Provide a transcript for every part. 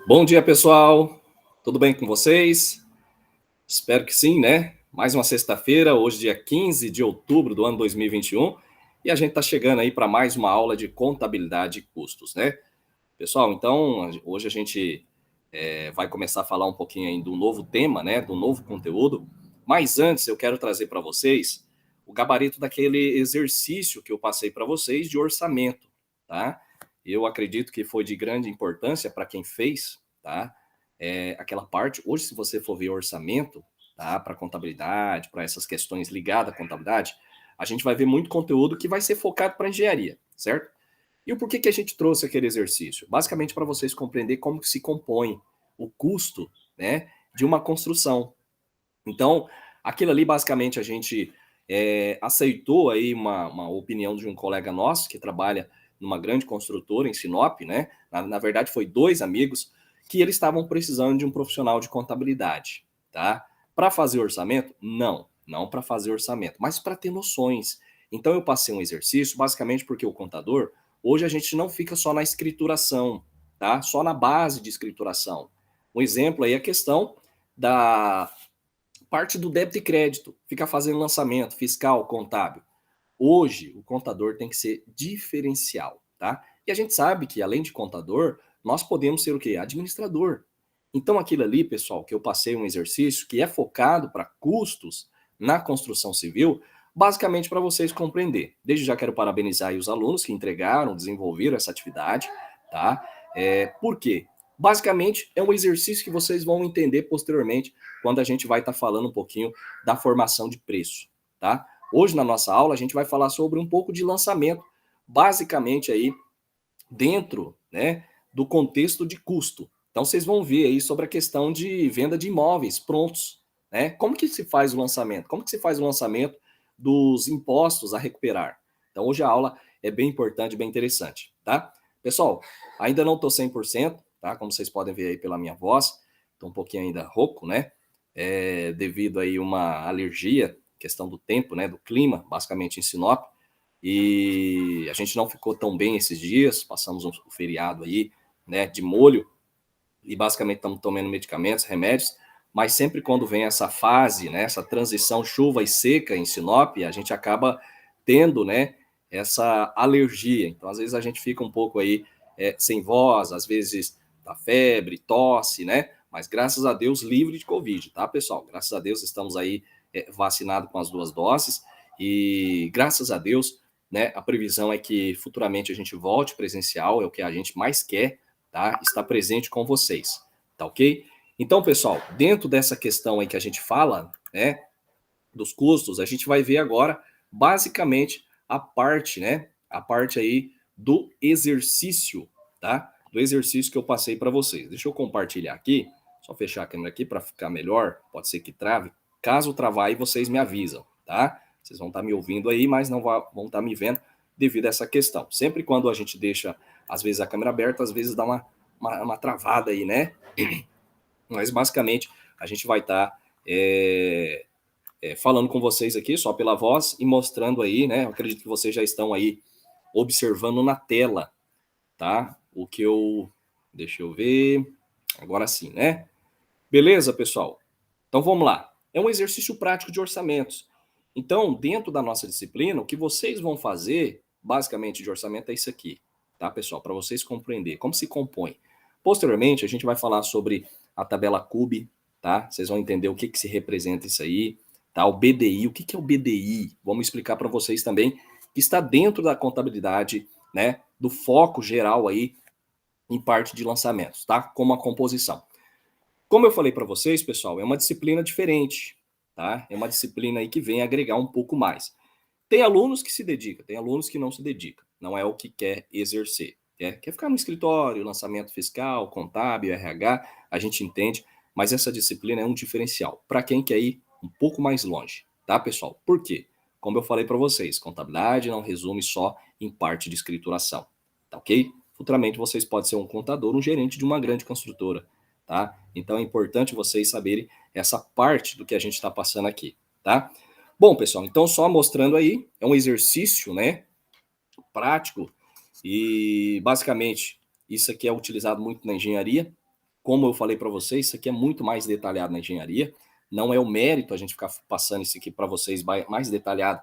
Bom dia, pessoal. Tudo bem com vocês? Espero que sim, né? Mais uma sexta-feira, hoje dia 15 de outubro do ano 2021, e a gente está chegando aí para mais uma aula de contabilidade e custos, né? Pessoal, então, hoje a gente vai começar a falar um pouquinho aí do novo tema, né? Do novo conteúdo, mas antes eu quero trazer para vocês o gabarito daquele exercício que eu passei para vocês de orçamento, tá? Eu acredito que foi de grande importância para quem fez, tá? Aquela parte, hoje, se você for ver orçamento, tá? Para contabilidade, para essas questões ligadas à contabilidade, a gente vai ver muito conteúdo que vai ser focado para engenharia, certo? E o porquê que a gente trouxe aquele exercício? Basicamente para vocês compreenderem como que se compõe o custo, né, de uma construção. Então, aquilo ali basicamente a gente aceitou aí uma opinião de um colega nosso que trabalha numa grande construtora em Sinop, né? Na verdade, foi dois amigos que eles estavam precisando de um profissional de contabilidade, tá? Para fazer orçamento? Não para fazer orçamento, mas para ter noções. Então eu passei um exercício, basicamente porque o contador, hoje a gente não fica só na escrituração, tá? Só na base de escrituração. Um exemplo aí é a questão da parte do débito e crédito, ficar fazendo lançamento fiscal, contábil. Hoje, o contador tem que ser diferencial, tá? E a gente sabe que, além de contador, nós podemos ser o quê? Administrador. Então, aquilo ali, pessoal, que eu passei um exercício que é focado para custos na construção civil, basicamente para vocês compreender. Desde já quero parabenizar aí os alunos que entregaram, desenvolveram essa atividade, tá? Por quê? Basicamente, é um exercício que vocês vão entender posteriormente quando a gente vai estar falando um pouquinho da formação de preço, tá? Hoje, na nossa aula, a gente vai falar sobre um pouco de lançamento, basicamente aí dentro, né, do contexto de custo. Então, vocês vão ver aí sobre a questão de venda de imóveis prontos, né? Como que se faz o lançamento? Como que se faz o lançamento dos impostos a recuperar? Então, hoje a aula é bem importante, bem interessante, tá? Pessoal, ainda não estou 100%, tá? Como vocês podem ver aí pela minha voz, estou um pouquinho ainda rouco, né? Devido aí uma alergia, questão do tempo, né? Do clima, basicamente em Sinop. E a gente não ficou tão bem esses dias, passamos um feriado aí, né, de molho, e basicamente estamos tomando medicamentos, remédios, mas sempre quando vem essa fase, né, essa transição chuva e seca em Sinop, a gente acaba tendo, né, essa alergia. Então, às vezes a gente fica um pouco aí sem voz, às vezes dá febre, tosse, né, mas graças a Deus livre de Covid, tá, pessoal? Graças a Deus estamos aí vacinados com as 2 doses e graças a Deus, né, a previsão é que futuramente a gente volte presencial, é o que a gente mais quer, tá? Estar presente com vocês, tá ok? Então, pessoal, dentro dessa questão aí que a gente fala, né, dos custos, a gente vai ver agora, basicamente, a parte, né, a parte aí do exercício, tá? Do exercício que eu passei para vocês. Deixa eu compartilhar aqui, só fechar a câmera aqui para ficar melhor, pode ser que trave. Caso travar aí, vocês me avisam, tá? Vocês vão estar me ouvindo aí, mas não vão estar me vendo devido a essa questão. Sempre quando a gente deixa, às vezes, a câmera aberta, às vezes dá uma travada aí, né? Mas, basicamente, a gente vai estar falando com vocês aqui só pela voz e mostrando aí, né? Eu acredito que vocês já estão aí observando na tela, tá? O que eu. Deixa eu ver. Agora sim, né? Beleza, pessoal? Então vamos lá. É um exercício prático de orçamentos. Então, dentro da nossa disciplina, o que vocês vão fazer, basicamente, de orçamento é isso aqui, tá, pessoal? Para vocês compreenderem como se compõe. Posteriormente, a gente vai falar sobre a tabela CUB, tá? Vocês vão entender o que, que se representa isso aí, tá? O BDI, o que, que é o BDI? Vamos explicar para vocês também, que está dentro da contabilidade, né? Do foco geral aí em parte de lançamentos, tá? Como a composição. Como eu falei para vocês, pessoal, é uma disciplina diferente, tá? É uma disciplina aí que vem agregar um pouco mais. Tem alunos que se dedicam, tem alunos que não se dedicam. Não é o que quer exercer. Quer ficar no escritório, lançamento fiscal, contábil, RH, a gente entende, mas essa disciplina é um diferencial para quem quer ir um pouco mais longe, tá, pessoal? Por quê? Como eu falei para vocês, contabilidade não resume só em parte de escrituração, tá ok? Futuramente vocês podem ser um contador, um gerente de uma grande construtora, tá? Então é importante vocês saberem essa parte do que a gente está passando aqui, tá? Bom, pessoal, então só mostrando aí, é um exercício, né, prático e basicamente Isso aqui é utilizado muito na engenharia. Como eu falei para vocês, isso aqui é muito mais detalhado na engenharia. Não é o mérito a gente ficar passando isso aqui para vocês mais detalhado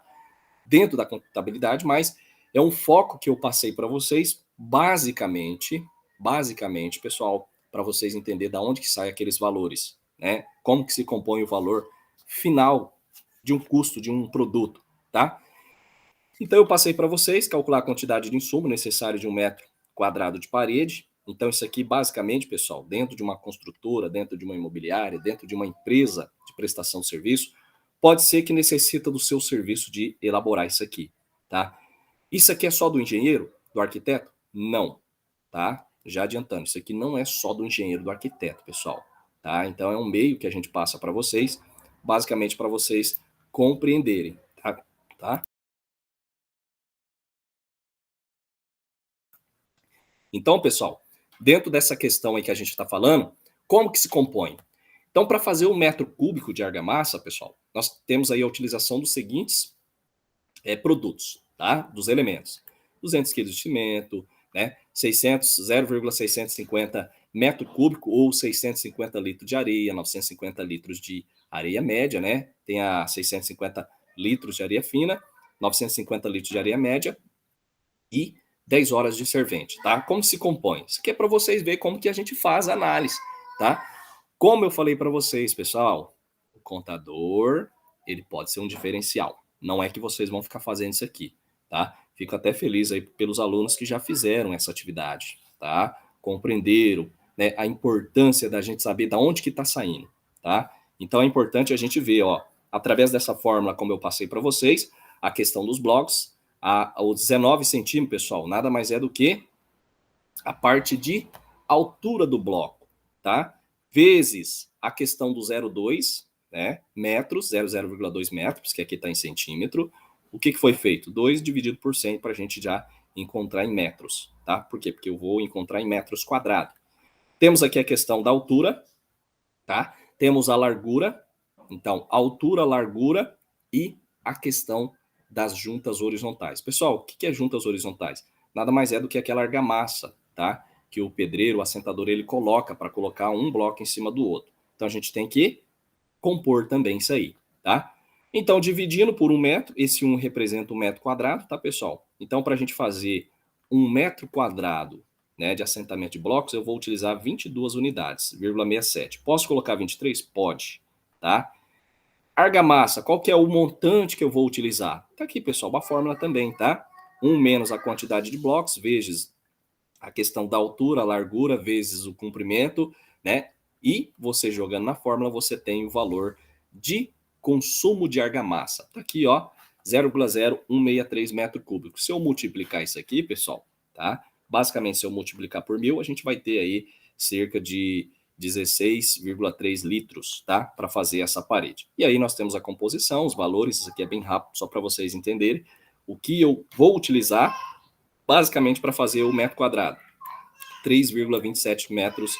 dentro da contabilidade, mas é um foco que eu passei para vocês, basicamente, pessoal, para vocês entenderem de onde que saem aqueles valores, né? Como que se compõe o valor final de um custo de um produto, tá? Então eu passei para vocês calcular a quantidade de insumo necessário de 1 m² de parede. Então isso aqui basicamente, pessoal, dentro de uma construtora, dentro de uma imobiliária, dentro de uma empresa de prestação de serviço, pode ser que necessita do seu serviço de elaborar isso aqui, tá? Isso aqui é só do engenheiro, do arquiteto? Não, tá? Já adiantando, isso aqui não é só do engenheiro, do arquiteto, pessoal, tá? Então é um meio que a gente passa para vocês, basicamente para vocês compreenderem, tá? Então, pessoal, dentro dessa questão aí que a gente está falando, como que se compõe? Então, para fazer 1 m³ de argamassa, pessoal, nós temos aí a utilização dos seguintes produtos, tá? Dos elementos. 200 kg de cimento, né? 0,650 m³ ou 650 litros de areia, 950 litros de areia média, né? Tem a 650 litros de areia fina, 950 litros de areia média e 10 horas de servente, tá? Como se compõe? Isso aqui é para vocês verem como que a gente faz a análise, tá? Como eu falei para vocês, pessoal, o contador, ele pode ser um diferencial. Não é que vocês vão ficar fazendo isso aqui, tá? Fico até feliz aí pelos alunos que já fizeram essa atividade, tá? Compreenderam, né, a importância da gente saber de onde que está saindo, tá? Então é importante a gente ver, ó, através dessa fórmula, como eu passei para vocês, a questão dos blocos, os 19 centímetros, pessoal, nada mais é do que a parte de altura do bloco, tá? Vezes a questão do 0,2, né, metros, 0,2 metros, que aqui está em centímetro. O que foi feito? 2 dividido por 100 para a gente já encontrar em metros, tá? Por quê? Porque eu vou encontrar em metros quadrados. Temos aqui a questão da altura, tá? Temos a largura, então, altura, largura e a questão das juntas horizontais. Pessoal, o que é juntas horizontais? Nada mais é do que aquela argamassa, tá? Que o pedreiro, o assentador, ele coloca para colocar um bloco em cima do outro. Então a gente tem que compor também isso aí, tá? Então, dividindo por 1 metro, esse 1 representa 1 m², tá, pessoal? Então, para a gente fazer 1 m², né, de assentamento de blocos, eu vou utilizar 22 unidades, 0,67. Posso colocar 23? Pode, tá? Argamassa, qual que é o montante que eu vou utilizar? Tá aqui, pessoal, uma fórmula também, tá? 1 menos a quantidade de blocos, vezes a questão da altura, a largura, vezes o comprimento, né? E você jogando na fórmula, você tem o valor de consumo de argamassa. Tá aqui, ó, 0,0163 m³. Se eu multiplicar isso aqui, pessoal, tá? Basicamente, se eu multiplicar por 1.000, a gente vai ter aí cerca de 16,3 litros, tá? Para fazer essa parede. E aí nós temos a composição, os valores, isso aqui é bem rápido, só para vocês entenderem. O que eu vou utilizar, basicamente, para fazer o 1 m². 3,27 metros,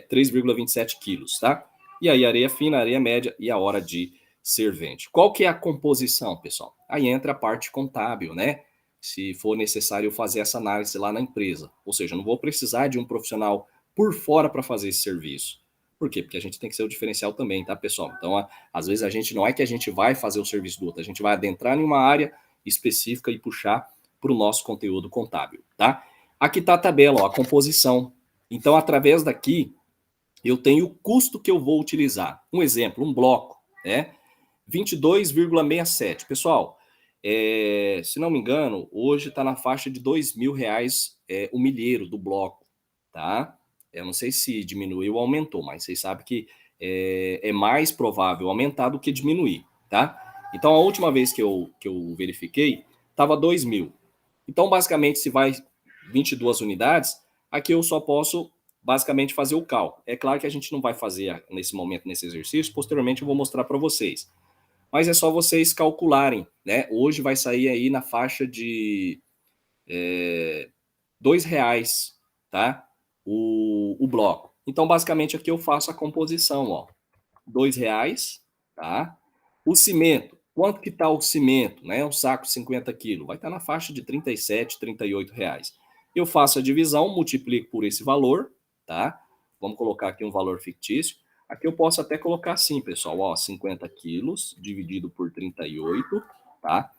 3,27 quilos, tá? E aí areia fina, areia média e a hora de servente. Qual que é a composição, pessoal? Aí entra a parte contábil, né? Se for necessário fazer essa análise lá na empresa. Ou seja, não vou precisar de um profissional por fora para fazer esse serviço. Por quê? Porque a gente tem que ser o diferencial também, tá, pessoal? Então, às vezes a gente não é que a gente vai fazer o serviço do outro, a gente vai adentrar em uma área específica e puxar para o nosso conteúdo contábil, tá? Aqui está a tabela, ó, a composição. Então, através daqui, eu tenho o custo que eu vou utilizar. Um exemplo, um bloco, né? 22,67. Pessoal, se não me engano, hoje está na faixa de R$ 2.000 o milheiro do bloco, tá? Eu não sei se diminuiu ou aumentou, mas vocês sabem que é mais provável aumentar do que diminuir, tá? Então, a última vez que eu verifiquei, estava 2.000. Então, basicamente, se vai 22 unidades, aqui eu só posso basicamente fazer o cálculo. É claro que a gente não vai fazer nesse momento, nesse exercício, posteriormente eu vou mostrar para vocês. Mas é só vocês calcularem, né? Hoje vai sair aí na faixa de R$ 2, tá? O bloco. Então, basicamente, aqui eu faço a composição, ó. R$ 2, tá? O cimento, quanto que tá o cimento, né? Um saco 50 quilos, vai estar na faixa de R$ 37, R$ 38. eu faço a divisão, multiplico por esse valor, tá? Vamos colocar aqui um valor fictício. Aqui eu posso até colocar assim, pessoal, ó, 50 quilos dividido por 38, tá?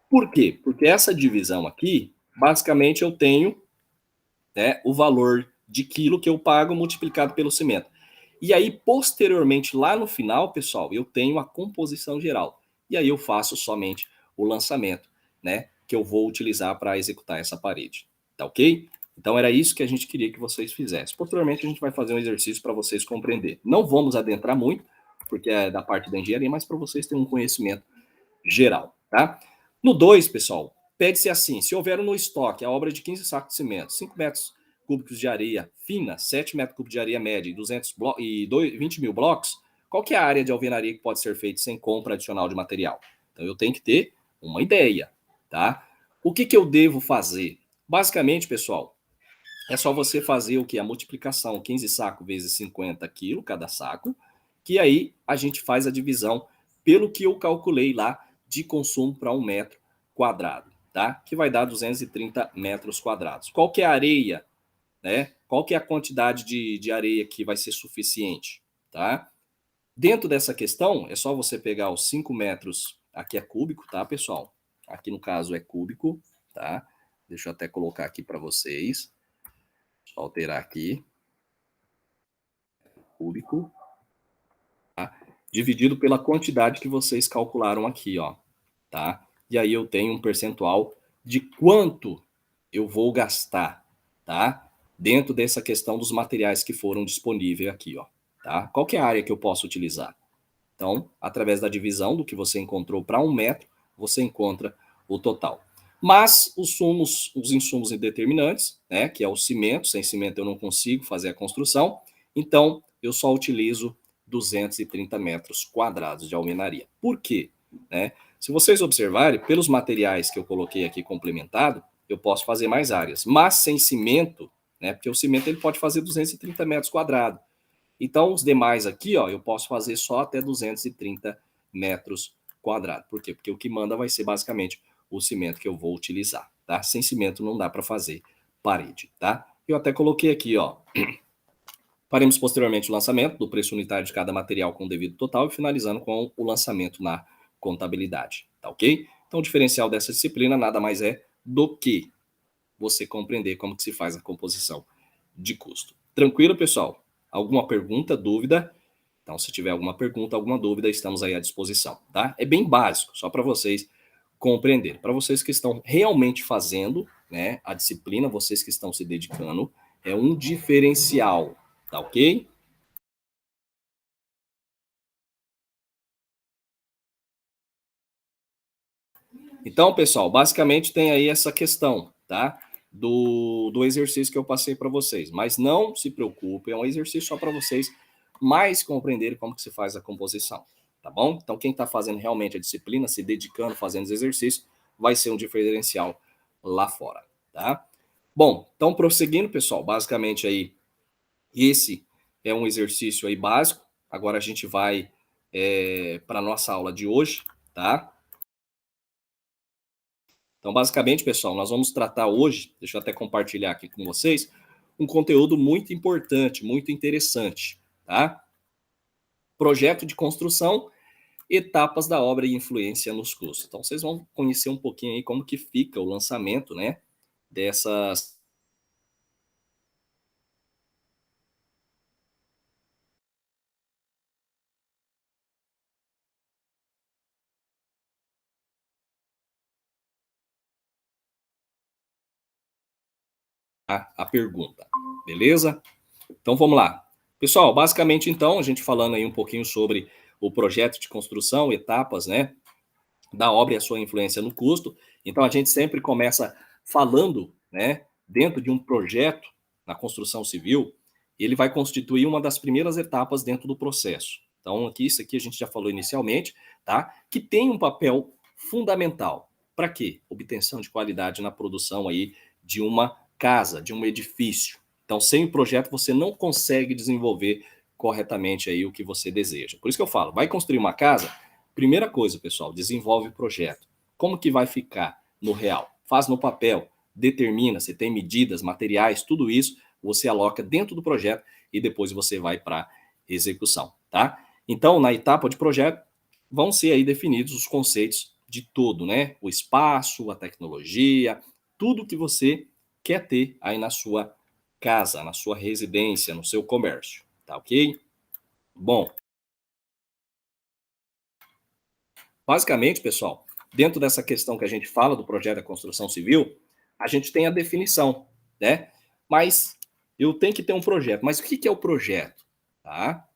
Por quê? Porque essa divisão aqui, basicamente eu tenho, né, o valor de quilo que eu pago multiplicado pelo cimento. E aí, posteriormente, lá no final, pessoal, eu tenho a composição geral. E aí eu faço somente o lançamento, né, que eu vou utilizar para executar essa parede. Tá ok? Então era isso que a gente queria que vocês fizessem. Posteriormente a gente vai fazer um exercício para vocês compreenderem. Não vamos adentrar muito, porque é da parte da engenharia, mas para vocês terem um conhecimento geral, tá? No 2, pessoal, pede-se assim, se houver no estoque a obra de 15 sacos de cimento, 5 metros cúbicos de areia fina, 7 metros cúbicos de areia média e 20 mil blocos, qual que é a área de alvenaria que pode ser feita sem compra adicional de material? Então eu tenho que ter uma ideia, tá? O que eu devo fazer? Basicamente, pessoal, é só você fazer o que? A multiplicação, 15 sacos vezes 50 quilos cada saco, que aí a gente faz a divisão pelo que eu calculei lá de consumo para 1 metro quadrado, tá? Que vai dar 230 metros quadrados. Qual que é a areia, né? Qual que é a quantidade de areia que vai ser suficiente, tá? Dentro dessa questão, é só você pegar os 5 metros, aqui é cúbico, tá, pessoal? Aqui no caso é cúbico, tá? Deixa eu até colocar aqui para vocês. Deixa eu alterar aqui. Cúbico, tá? Dividido pela quantidade que vocês calcularam aqui, ó, tá? E aí eu tenho um percentual de quanto eu vou gastar, tá? Dentro dessa questão dos materiais que foram disponíveis aqui, ó, tá? Qual que é a área que eu posso utilizar? Então, através da divisão do que você encontrou para 1 metro, você encontra o total. Mas os insumos indeterminantes, né, que é o cimento, sem cimento eu não consigo fazer a construção, então eu só utilizo 230 metros quadrados de alvenaria. Por quê? Né? Se vocês observarem, pelos materiais que eu coloquei aqui complementado, eu posso fazer mais áreas, mas sem cimento, né, porque o cimento ele pode fazer 230 metros quadrados. Então, os demais aqui, ó, eu posso fazer só até 230 metros quadrados. Por quê? Porque o que manda vai ser basicamente o cimento que eu vou utilizar, tá? Sem cimento não dá para fazer parede, tá? Eu até coloquei aqui, ó. Faremos posteriormente o lançamento do preço unitário de cada material com o devido total e finalizando com o lançamento na contabilidade, tá ok? Então, o diferencial dessa disciplina nada mais é do que você compreender como que se faz a composição de custo. Tranquilo, pessoal? Alguma pergunta, dúvida? Então, se tiver alguma pergunta, alguma dúvida, estamos aí à disposição, tá? É bem básico, só para vocês compreenderem. Para vocês que estão realmente fazendo, né, a disciplina, vocês que estão se dedicando, é um diferencial, tá ok? Então, pessoal, basicamente tem aí essa questão, tá? Do exercício que eu passei para vocês. Mas não se preocupe, é um exercício só para vocês mais compreenderem como que se faz a composição, tá bom? Então, quem está fazendo realmente a disciplina, se dedicando, fazendo os exercícios, vai ser um diferencial lá fora, tá? Bom, então prosseguindo, pessoal, basicamente aí, esse é um exercício aí básico. Agora a gente vai para a nossa aula de hoje, tá? Então, basicamente, pessoal, nós vamos tratar hoje, deixa eu até compartilhar aqui com vocês, um conteúdo muito importante, muito interessante, tá? Projeto de construção, etapas da obra e influência nos custos. Então, vocês vão conhecer um pouquinho aí como que fica o lançamento, né, dessas... a pergunta, beleza? Então, vamos lá. Pessoal, basicamente, então, a gente falando aí um pouquinho sobre o projeto de construção, etapas, né, da obra e a sua influência no custo. Então, a gente sempre começa falando, né, dentro de um projeto na construção civil, ele vai constituir uma das primeiras etapas dentro do processo. Então, aqui, isso aqui a gente já falou inicialmente, tá? Que tem um papel fundamental. Para quê? Obtenção de qualidade na produção aí de uma casa, de um edifício. Então, sem o projeto, você não consegue desenvolver corretamente aí o que você deseja. Por isso que eu falo, vai construir uma casa, primeira coisa, pessoal, desenvolve o projeto. Como que vai ficar no real? Faz no papel, determina, você tem medidas, materiais, tudo isso você aloca dentro do projeto e depois você vai para execução, tá? Então, na etapa de projeto, vão ser aí definidos os conceitos de todo, né? O espaço, a tecnologia, tudo que você quer ter aí na sua casa, na sua residência, no seu comércio, tá ok? Bom, basicamente, pessoal, dentro dessa questão que a gente fala do projeto da construção civil, a gente tem a definição, né? Mas eu tenho que ter um projeto. Mas o que é o projeto? Tá?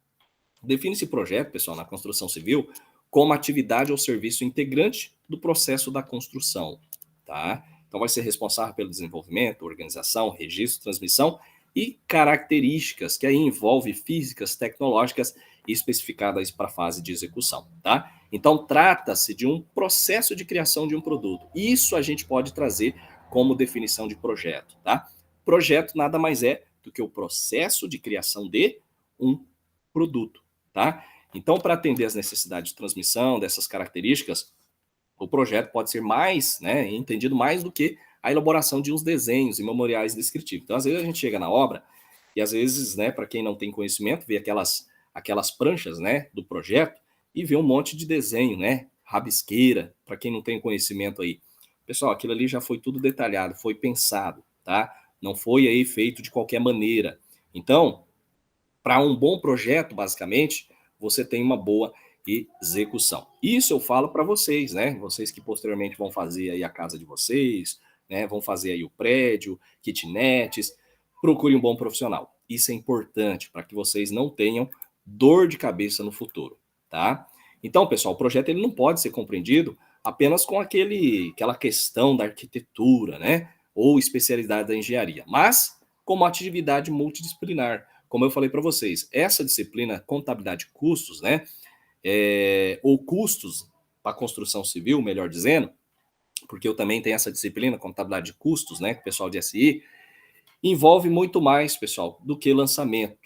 Define-se projeto, pessoal, na construção civil, como atividade ou serviço integrante do processo da construção, tá? Então vai ser responsável pelo desenvolvimento, organização, registro, transmissão e características que aí envolve físicas, tecnológicas e especificadas para a fase de execução, tá? Então trata-se de um processo de criação de um produto. Isso a gente pode trazer como definição de projeto, tá? Projeto nada mais é do que o processo de criação de um produto, tá? Então, para atender as necessidades de transmissão dessas características, o projeto pode ser mais, né, entendido mais do que a elaboração de uns desenhos e memoriais descritivos. Então, às vezes a gente chega na obra e às vezes, né, para quem não tem conhecimento, vê aquelas pranchas, né, do projeto e vê um monte de desenho, né, rabisqueira, para quem não tem conhecimento aí. Pessoal, aquilo ali já foi tudo detalhado, foi pensado, tá? Não foi aí feito de qualquer maneira. Então, para um bom projeto, basicamente, você tem uma boa execução. Isso eu falo para vocês, né? Vocês que posteriormente vão fazer aí a casa de vocês, né? Vão fazer aí o prédio, kitnets. Procure um bom profissional. Isso é importante para que vocês não tenham dor de cabeça no futuro, tá? Então, pessoal, o projeto ele não pode ser compreendido apenas com aquela questão da arquitetura, né? Ou especialidade da engenharia, mas como atividade multidisciplinar, como eu falei para vocês, essa disciplina contabilidade de custos, né, ou custos para construção civil, melhor dizendo, porque eu também tenho essa disciplina contabilidade de custos, né, com o pessoal de SI, envolve muito mais, pessoal, do que lançamento,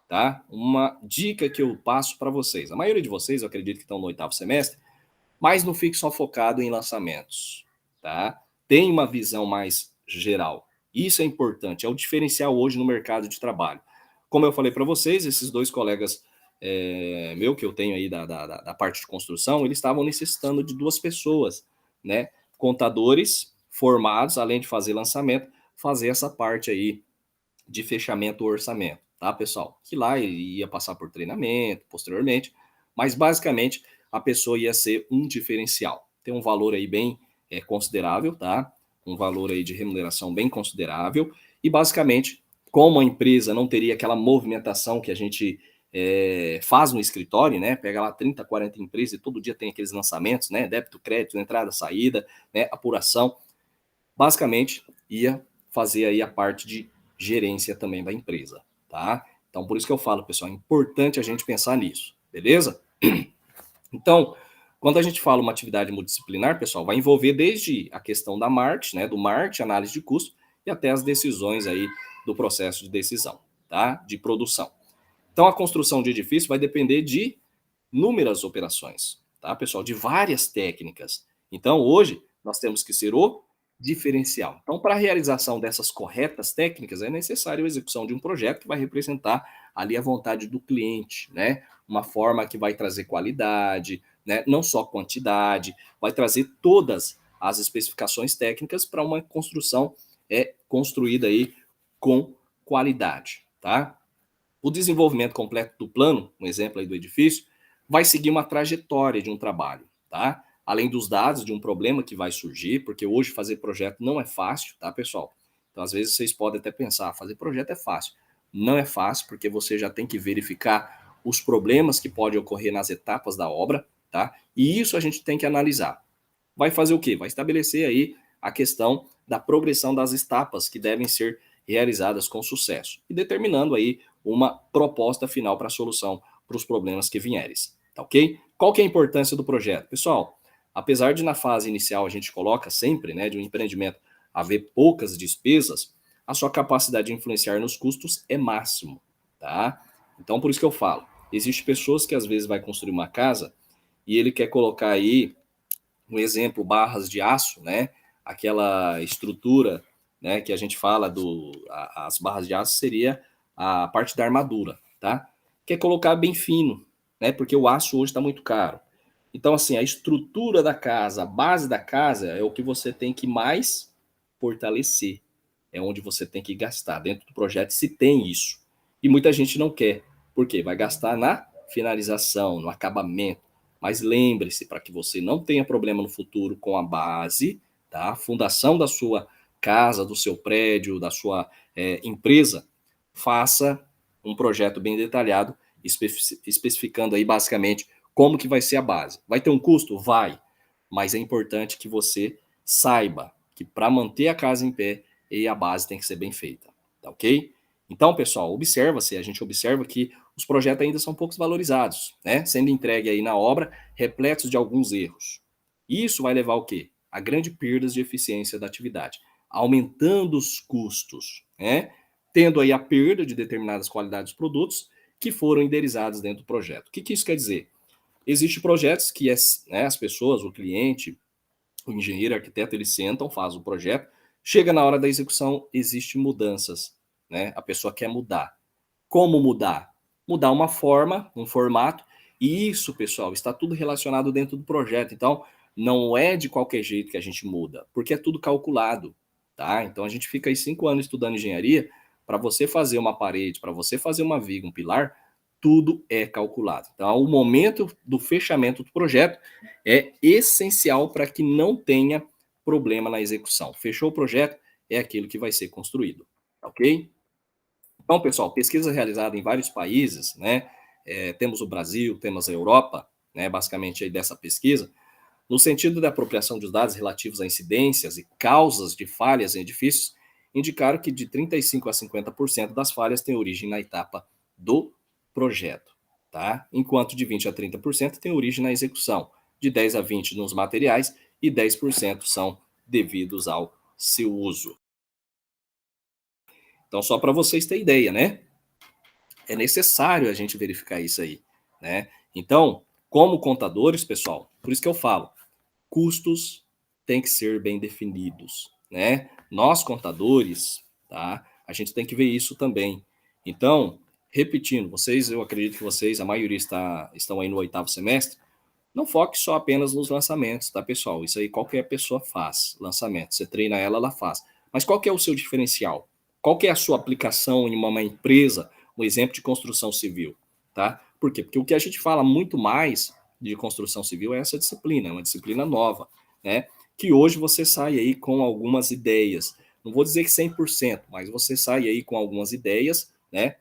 tá? Uma dica que eu passo para vocês, a maioria de vocês, eu acredito que estão no 8º semestre, mas não fique só focado em lançamentos, tá? Tem uma visão mais geral. Isso é importante, é o diferencial hoje no mercado de trabalho. Como eu falei para vocês, esses dois colegas meu que eu tenho aí da parte de construção, eles estavam necessitando de 2 pessoas, né? Contadores formados, além de fazer lançamento, fazer essa parte aí de fechamento do orçamento, tá, pessoal? Que lá ia passar por treinamento posteriormente, mas basicamente a pessoa ia ser um diferencial. Tem um valor aí bem considerável, tá? Um valor aí de remuneração bem considerável e basicamente, como a empresa não teria aquela movimentação que a gente faz no escritório, né? Pega lá 30, 40 empresas e todo dia tem aqueles lançamentos, né? Débito, crédito, entrada, saída, né? Apuração. Basicamente, ia fazer aí a parte de gerência também da empresa, tá? Então, por isso que eu falo, pessoal, é importante a gente pensar nisso, beleza? Então, quando a gente fala uma atividade multidisciplinar, pessoal, vai envolver desde a questão da marketing, né, do marketing, análise de custo, e até as decisões aí do processo de decisão, tá? De produção. Então, a construção de edifício vai depender de inúmeras operações, tá, pessoal? De várias técnicas. Então, hoje, nós temos que ser o diferencial. Então, para a realização dessas corretas técnicas, é necessário a execução de um projeto que vai representar ali a vontade do cliente, né? Uma forma que vai trazer qualidade, né? Não só quantidade, vai trazer todas as especificações técnicas para uma construção construída aí com qualidade, tá? O desenvolvimento completo do plano, um exemplo aí do edifício, vai seguir uma trajetória de um trabalho, tá? Além dos dados de um problema que vai surgir, porque hoje fazer projeto não é fácil, tá, pessoal? Então, às vezes, vocês podem até pensar, fazer projeto é fácil. Não é fácil, porque você já tem que verificar os problemas que podem ocorrer nas etapas da obra, tá? E isso a gente tem que analisar. Vai fazer o quê? Vai estabelecer aí a questão da progressão das etapas que devem ser realizadas com sucesso e determinando aí uma proposta final para a solução para os problemas que vierem, tá ok? Qual que é a importância do projeto? Pessoal, apesar de na fase inicial a gente coloca sempre, né, de um empreendimento haver poucas despesas, a sua capacidade de influenciar nos custos é máximo, tá? Então por isso que eu falo, existem pessoas que às vezes vai construir uma casa e ele quer colocar aí um exemplo, barras de aço, né? Aquela estrutura né, que a gente fala as barras de aço seria a parte da armadura, tá? Que é colocar bem fino, né? Porque o aço hoje está muito caro. Então, assim, a estrutura da casa, a base da casa é o que você tem que mais fortalecer. É onde você tem que gastar. Dentro do projeto se tem isso. E muita gente não quer. Por quê? Vai gastar na finalização, no acabamento. Mas lembre-se, para que você não tenha problema no futuro com a base, tá? A fundação da sua casa, do seu prédio, da sua empresa, faça um projeto bem detalhado, especificando aí basicamente como que vai ser a base. Vai ter um custo? Vai. Mas é importante que você saiba que para manter a casa em pé, a base tem que ser bem feita. Tá ok? Então, pessoal, observa-se, a gente observa que os projetos ainda são poucos valorizados, né? Sendo entregue aí na obra, repletos de alguns erros. Isso vai levar ao quê? A grande perdas de eficiência da atividade, aumentando os custos, né? Tendo aí a perda de determinadas qualidades dos produtos que foram enderizados dentro do projeto. O que isso quer dizer? Existem projetos que as pessoas, o cliente, o engenheiro, o arquiteto, eles sentam, fazem o projeto, chega na hora da execução, existem mudanças, né? A pessoa quer mudar. Como mudar? Mudar uma forma, um formato, e isso, pessoal, está tudo relacionado dentro do projeto. Então, não é de qualquer jeito que a gente muda, porque é tudo calculado, tá? Então, a gente fica aí 5 anos estudando engenharia, para você fazer uma parede, para você fazer uma viga, um pilar, tudo é calculado. Então, o momento do fechamento do projeto é essencial para que não tenha problema na execução. Fechou o projeto, é aquilo que vai ser construído, ok? Então, pessoal, pesquisa realizada em vários países, né? Temos o Brasil, temos a Europa, né? Basicamente aí dessa pesquisa, no sentido da apropriação dos dados relativos a incidências e causas de falhas em edifícios, indicaram que de 35% a 50% das falhas têm origem na etapa do projeto, tá? Enquanto de 20% a 30% tem origem na execução, de 10% a 20% nos materiais e 10% são devidos ao seu uso. Então, só para vocês terem ideia, né? É necessário a gente verificar isso aí, né? Então, como contadores, pessoal, por isso que eu falo, custos têm que ser bem definidos, né? Nós contadores, tá? A gente tem que ver isso também. Então, repetindo, vocês, eu acredito que vocês, a maioria estão aí no 8º semestre, não foque só apenas nos lançamentos, tá, pessoal? Isso aí qualquer pessoa faz, lançamento. Você treina ela, ela faz. Mas qual que é o seu diferencial? Qual que é a sua aplicação em uma empresa, um exemplo de construção civil, tá? Por quê? Porque o que a gente fala muito mais de construção civil é essa disciplina, é uma disciplina nova, né? Que hoje você sai aí com algumas ideias. Não vou dizer que 100%, mas você sai aí com algumas ideias, né?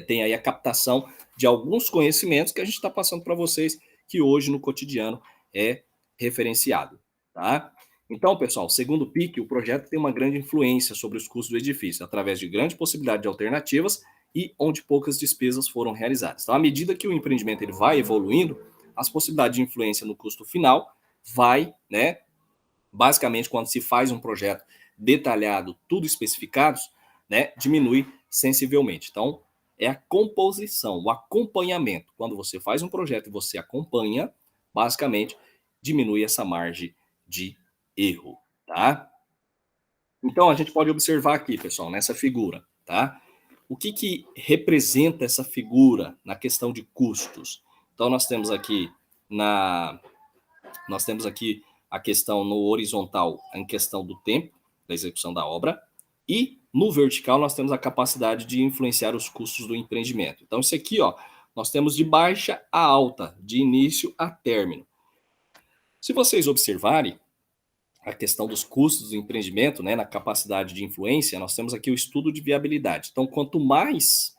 Tem aí a captação de alguns conhecimentos que a gente está passando para vocês, que hoje no cotidiano é referenciado, tá? Então, pessoal, segundo o PIC, o projeto tem uma grande influência sobre os custos do edifício, através de grande possibilidade de alternativas e onde poucas despesas foram realizadas. Então, à medida que o empreendimento ele vai evoluindo, as possibilidades de influência no custo final vai, né? Basicamente, quando se faz um projeto detalhado, tudo especificado, né, diminui sensivelmente. Então, é a composição, o acompanhamento. Quando você faz um projeto e você acompanha, basicamente, diminui essa margem de erro, tá? Então, a gente pode observar aqui, pessoal, nessa figura, tá? O que representa essa figura na questão de custos? Então, na, nós temos aqui a questão no horizontal, em questão do tempo da execução da obra, e no vertical nós temos a capacidade de influenciar os custos do empreendimento. Então, isso aqui, ó, nós temos de baixa a alta, de início a término. Se vocês observarem a questão dos custos do empreendimento, né, na capacidade de influência, nós temos aqui o estudo de viabilidade. Então, quanto mais,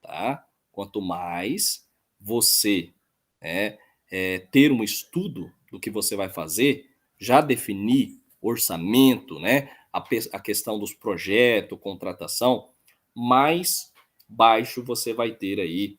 tá? Quanto mais você ter um estudo do que você vai fazer, já definir orçamento, né? A questão dos projetos, contratação, mais baixo você vai ter aí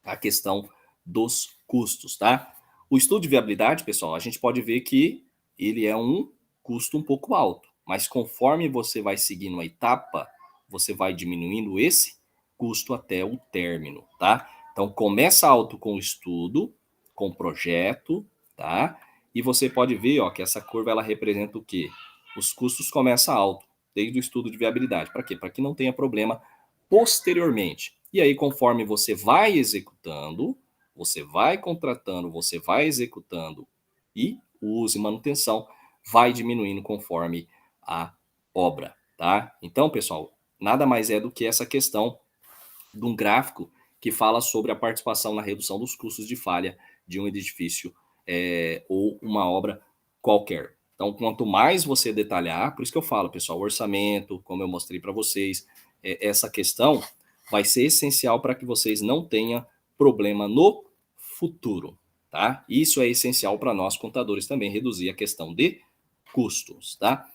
a questão dos custos, tá? O estudo de viabilidade, pessoal, a gente pode ver que ele é um custo um pouco alto, mas conforme você vai seguindo a etapa, você vai diminuindo esse custo até o término, tá? Então começa alto com o estudo, com o projeto, tá? E você pode ver, ó, que essa curva ela representa o quê? Os custos começam alto, desde o estudo de viabilidade. Para quê? Para que não tenha problema posteriormente. E aí, conforme você vai executando, você vai contratando, você vai executando e o uso e manutenção vai diminuindo conforme a obra, tá? Então, pessoal, nada mais é do que essa questão de um gráfico que fala sobre a participação na redução dos custos de falha de um edifício ou uma obra qualquer. Então, quanto mais você detalhar, por isso que eu falo, pessoal, o orçamento, como eu mostrei para vocês, essa questão vai ser essencial para que vocês não tenham problema no futuro, tá? Isso é essencial para nós contadores também, reduzir a questão de custos, tá?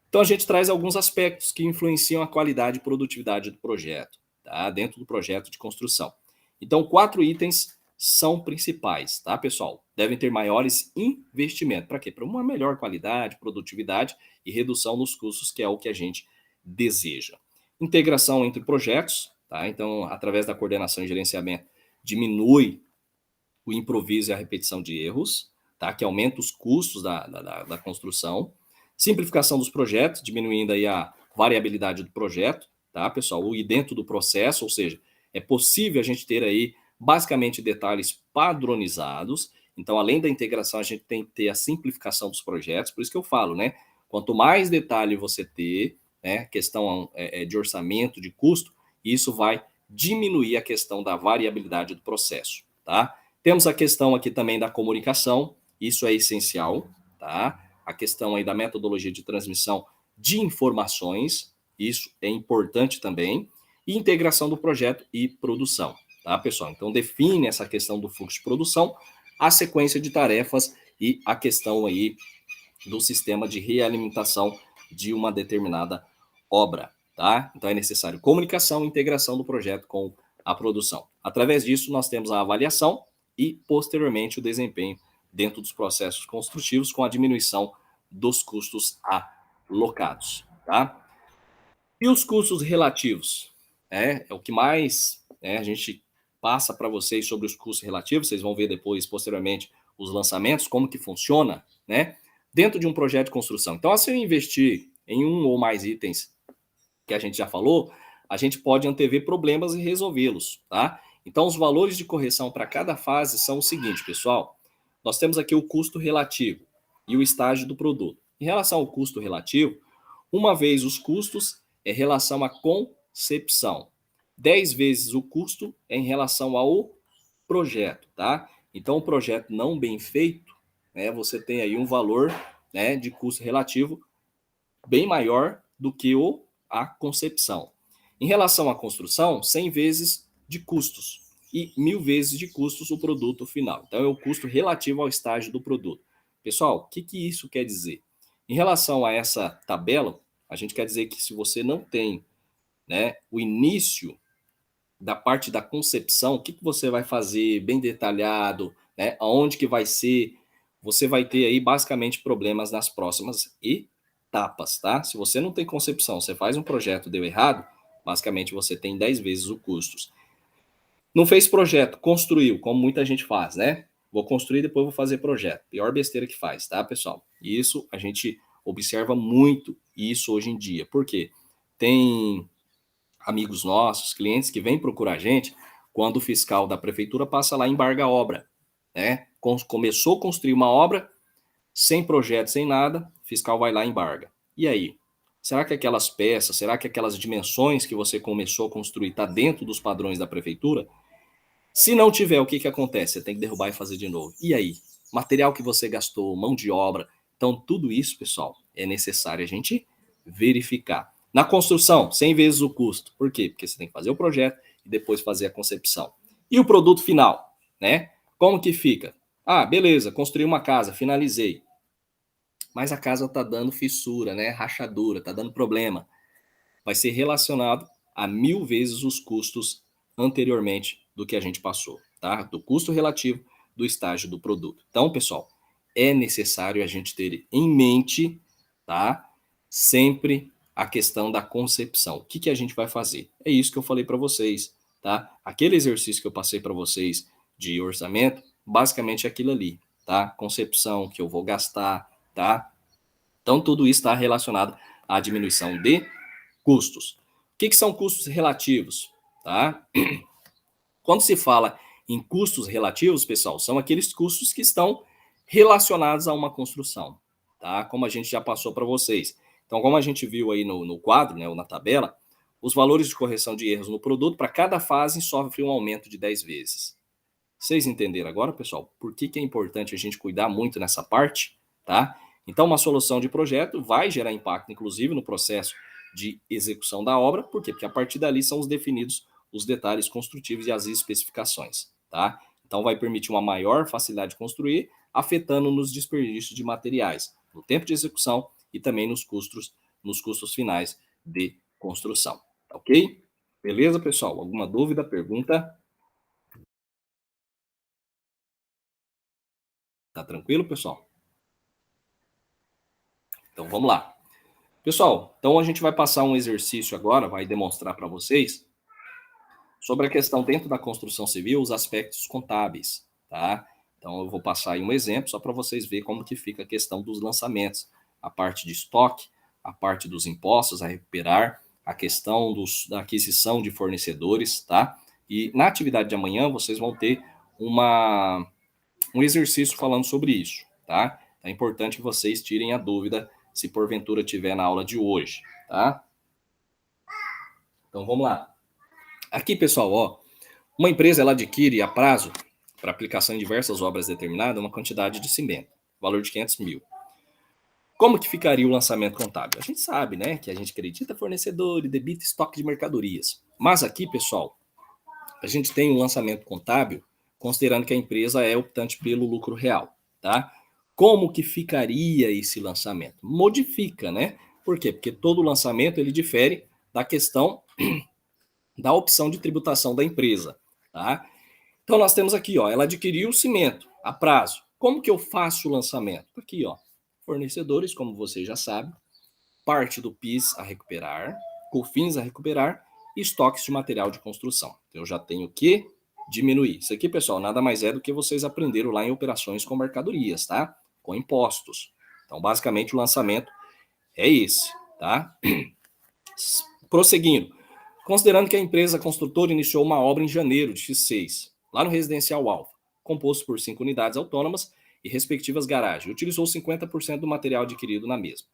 Então a gente traz alguns aspectos que influenciam a qualidade e produtividade do projeto, tá? Dentro do projeto de construção. Então 4 itens são principais, tá, pessoal? Devem ter maiores investimentos. Para quê? Para uma melhor qualidade, produtividade e redução nos custos, que é o que a gente deseja. Integração entre projetos, tá? Então, através da coordenação e gerenciamento, diminui o improviso e a repetição de erros, tá? Que aumenta os custos da construção. Simplificação dos projetos, diminuindo aí a variabilidade do projeto, tá, pessoal? E dentro do processo, ou seja, é possível a gente ter aí basicamente detalhes padronizados. Então, além da integração, a gente tem que ter a simplificação dos projetos. Por isso que eu falo, né? Quanto mais detalhe você ter, né, questão de orçamento, de custo, isso vai diminuir a questão da variabilidade do processo, tá? Temos a questão aqui também da comunicação, isso é essencial, tá? A questão aí da metodologia de transmissão de informações, isso é importante também, e integração do projeto e produção, tá, pessoal? Então, define essa questão do fluxo de produção, a sequência de tarefas e a questão aí do sistema de realimentação de uma determinada obra, tá? Então, é necessário comunicação e integração do projeto com a produção. Através disso, nós temos a avaliação e, posteriormente, o desempenho dentro dos processos construtivos com a diminuição dos custos alocados, tá? E os custos relativos? É o que mais a gente passa para vocês sobre os custos relativos, vocês vão ver depois, posteriormente, os lançamentos, como que funciona, né? Dentro de um projeto de construção. Então, se eu investir em um ou mais itens que a gente já falou, a gente pode antever problemas e resolvê-los, tá? Então, os valores de correção para cada fase são o seguinte, pessoal. Nós temos aqui o custo relativo e o estágio do produto. Em relação ao custo relativo, uma vez os custos é em relação à concepção. 10 vezes o custo é em relação ao projeto, tá? Então, o projeto não bem feito, né, você tem aí um valor, né, de custo relativo bem maior do que a concepção. Em relação à construção, 100 vezes de custos e 1000 vezes de custos o produto final. Então, é o custo relativo ao estágio do produto. Pessoal, o que isso quer dizer? Em relação a essa tabela, a gente quer dizer que se você não tem, né, o início da parte da concepção, o que você vai fazer bem detalhado, né, aonde que vai ser, você vai ter aí basicamente problemas nas próximas etapas, tá? Se você não tem concepção, você faz um projeto, deu errado, basicamente você tem 10 vezes o custos. Não fez projeto, construiu, como muita gente faz, né? Vou construir, depois vou fazer projeto. Pior besteira que faz, tá, pessoal? Isso a gente observa muito isso hoje em dia. Por quê? Tem amigos nossos, clientes que vêm procurar a gente quando o fiscal da prefeitura passa lá e embarga a obra, né? Começou a construir uma obra, sem projeto, sem nada, o fiscal vai lá e embarga. E aí? Será que aquelas peças, será que aquelas dimensões que você começou a construir está dentro dos padrões da prefeitura? Se não tiver, o que acontece? Você tem que derrubar e fazer de novo. E aí? Material que você gastou, mão de obra. Então, tudo isso, pessoal, é necessário a gente verificar. Na construção, 100 vezes o custo. Por quê? Porque você tem que fazer o projeto e depois fazer a concepção. E o produto final, né? Como que fica? Ah, beleza, construí uma casa, finalizei. Mas a casa está dando fissura, né? Rachadura, está dando problema. Vai ser relacionado a 1000 vezes os custos anteriormente do que a gente passou, tá? Do custo relativo do estágio do produto. Então, pessoal, é necessário a gente ter em mente, tá? Sempre a questão da concepção. O que a gente vai fazer? É isso que eu falei para vocês, tá? Aquele exercício que eu passei para vocês de orçamento, basicamente é aquilo ali, tá? Concepção que eu vou gastar, tá? Então, tudo isso está relacionado a diminuição de custos. O que são custos relativos? Tá? Quando se fala em custos relativos, pessoal, são aqueles custos que estão relacionados a uma construção, tá? Como a gente já passou para vocês. Então, como a gente viu aí no quadro, né, ou na tabela, os valores de correção de erros no produto, para cada fase, sofre um aumento de 10 vezes. Vocês entenderam agora, pessoal, por que é importante a gente cuidar muito nessa parte, tá? Então, uma solução de projeto vai gerar impacto, inclusive, no processo de execução da obra. Por quê? Porque a partir dali são os definidos os detalhes construtivos e as especificações, tá? Então, vai permitir uma maior facilidade de construir, afetando nos desperdícios de materiais, no tempo de execução e também nos custos finais de construção, ok? Beleza, pessoal? Alguma dúvida, pergunta? Tá tranquilo, pessoal? Então, vamos lá. Pessoal, então a gente vai passar um exercício agora, vai demonstrar para vocês sobre a questão dentro da construção civil, os aspectos contábeis, tá? Então eu vou passar aí um exemplo só para vocês verem como que fica a questão dos lançamentos, a parte de estoque, a parte dos impostos a recuperar, a questão da aquisição de fornecedores, tá? E na atividade de amanhã vocês vão ter um exercício falando sobre isso, tá? É importante que vocês tirem a dúvida se porventura tiver na aula de hoje, tá? Então vamos lá. Aqui, pessoal, ó, uma empresa ela adquire a prazo para aplicação em diversas obras determinadas uma quantidade de cimento, valor de 500 mil. Como que ficaria o lançamento contábil? A gente sabe, né, que a gente acredita fornecedor e debita estoque de mercadorias. Mas aqui, pessoal, a gente tem um lançamento contábil considerando que a empresa é optante pelo lucro real, tá? Como que ficaria esse lançamento? Modifica, né? Por quê? Porque todo lançamento ele difere da questão da opção de tributação da empresa, tá? Então nós temos aqui, ó, ela adquiriu o cimento a prazo. Como que eu faço o lançamento? Aqui, ó, fornecedores, como você já sabe, parte do PIS a recuperar, COFINS a recuperar e estoques de material de construção. Então, eu já tenho que diminuir. Isso aqui, pessoal, nada mais é do que vocês aprenderam lá em operações com mercadorias, tá? Com impostos. Então, basicamente, o lançamento é esse, tá? Prosseguindo. Considerando que a empresa construtora iniciou uma obra em janeiro de X6, lá no Residencial Alfa, composto por 5 unidades autônomas e respectivas garagens, utilizou 50% do material adquirido na mesma.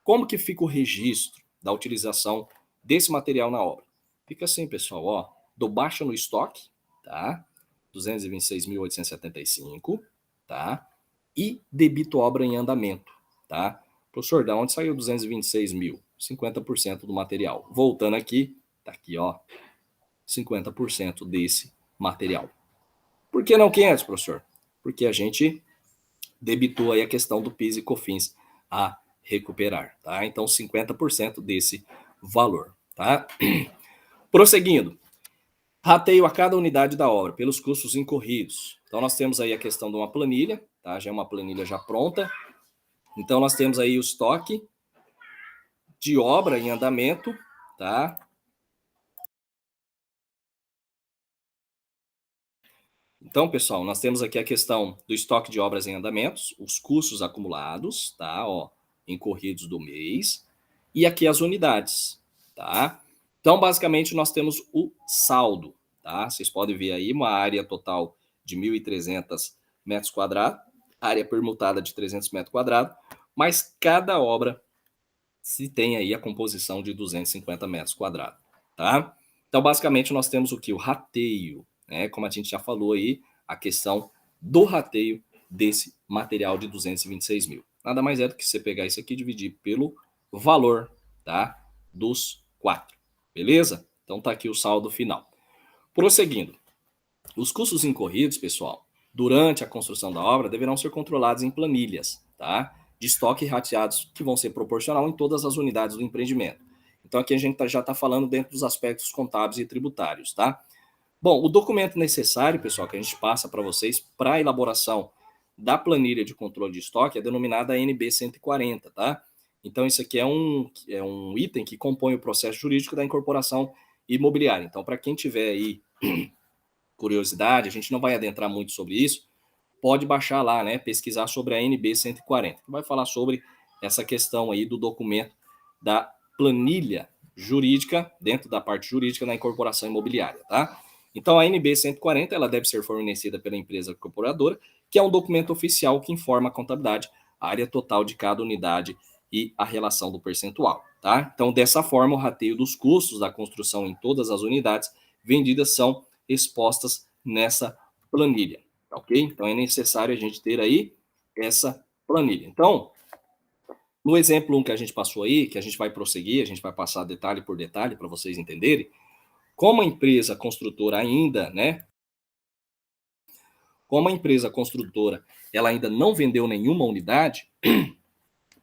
Como que fica o registro da utilização desse material na obra? Fica assim, pessoal, ó, dou baixa no estoque, tá? 226.875, tá? E debito obra em andamento, tá? Professor, da onde saiu 226 mil? 50% do material. Voltando aqui, tá aqui, ó, 50% desse material. Por que não 500, professor? Porque a gente debitou aí a questão do PIS e COFINS a recuperar, tá? Então, 50% desse valor, tá? Prosseguindo. Rateio a cada unidade da obra pelos custos incorridos. Então, nós temos aí a questão de uma planilha, tá? Já é uma planilha já pronta. Então, nós temos aí o estoque de obra em andamento, tá? Então, pessoal, nós temos aqui a questão do estoque de obras em andamentos, os custos acumulados, tá? Ó, incorridos do mês, e aqui as unidades, tá? Então, basicamente, nós temos o saldo, tá? Vocês podem ver aí uma área total de 1.300 metros quadrados, área permutada de 300 metros quadrados, mas cada obra se tem aí a composição de 250 metros quadrados, tá? Então, basicamente, nós temos o que? O rateio, né? Como a gente já falou aí, a questão do rateio desse material de 226 mil. Nada mais é do que você pegar isso aqui e dividir pelo valor, tá? Dos 4, beleza? Então, tá aqui o saldo final. Prosseguindo. Os custos incorridos, pessoal, durante a construção da obra deverão ser controlados em planilhas, tá? De estoque rateados que vão ser proporcional em todas as unidades do empreendimento. Então aqui a gente já está falando dentro dos aspectos contábeis e tributários, tá? Bom, o documento necessário, pessoal, que a gente passa para vocês para a elaboração da planilha de controle de estoque é denominada NB 140, tá? Então isso aqui é um item que compõe o processo jurídico da incorporação imobiliária. Então, para quem tiver aí curiosidade, a gente não vai adentrar muito sobre isso, pode baixar lá, né, pesquisar sobre a NB 140, que vai falar sobre essa questão aí do documento da planilha jurídica, dentro da parte jurídica na incorporação imobiliária, tá? Então, a NB 140, ela deve ser fornecida pela empresa incorporadora, que é um documento oficial que informa a contabilidade, a área total de cada unidade e a relação do percentual, tá? Então, dessa forma, o rateio dos custos da construção em todas as unidades vendidas são expostas nessa planilha, tá ok? Então, é necessário a gente ter aí essa planilha. Então, no exemplo 1 que a gente passou aí, que a gente vai prosseguir, a gente vai passar detalhe por detalhe para vocês entenderem, como a empresa construtora ainda, né? Como a empresa construtora, ela ainda não vendeu nenhuma unidade,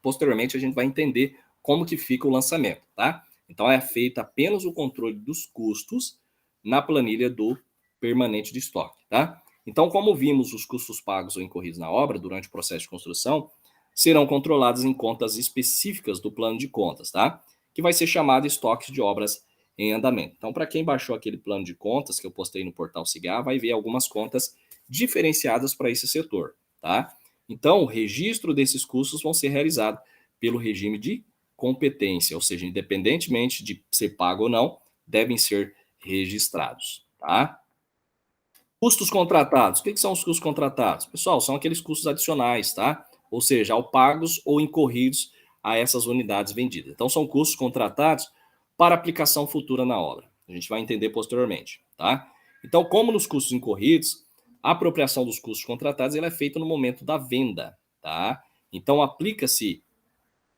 posteriormente a gente vai entender como que fica o lançamento, tá? Então é feito apenas o controle dos custos na planilha do permanente de estoque, tá? Então, como vimos, os custos pagos ou incorridos na obra durante o processo de construção serão controlados em contas específicas do plano de contas, tá? Que vai ser chamado estoque de obras em andamento. Então, para quem baixou aquele plano de contas que eu postei no portal Cigar, vai ver algumas contas diferenciadas para esse setor, tá? Então, o registro desses custos vão ser realizados pelo regime de competência, ou seja, independentemente de ser pago ou não, devem ser registrados, tá? Custos contratados. O que são os custos contratados? Pessoal, são aqueles custos adicionais, tá? Ou seja, ao pagos ou incorridos a essas unidades vendidas. Então, são custos contratados para aplicação futura na obra. A gente vai entender posteriormente, tá? Então, como nos custos incorridos, a apropriação dos custos contratados ela é feita no momento da venda, tá? Então, aplica-se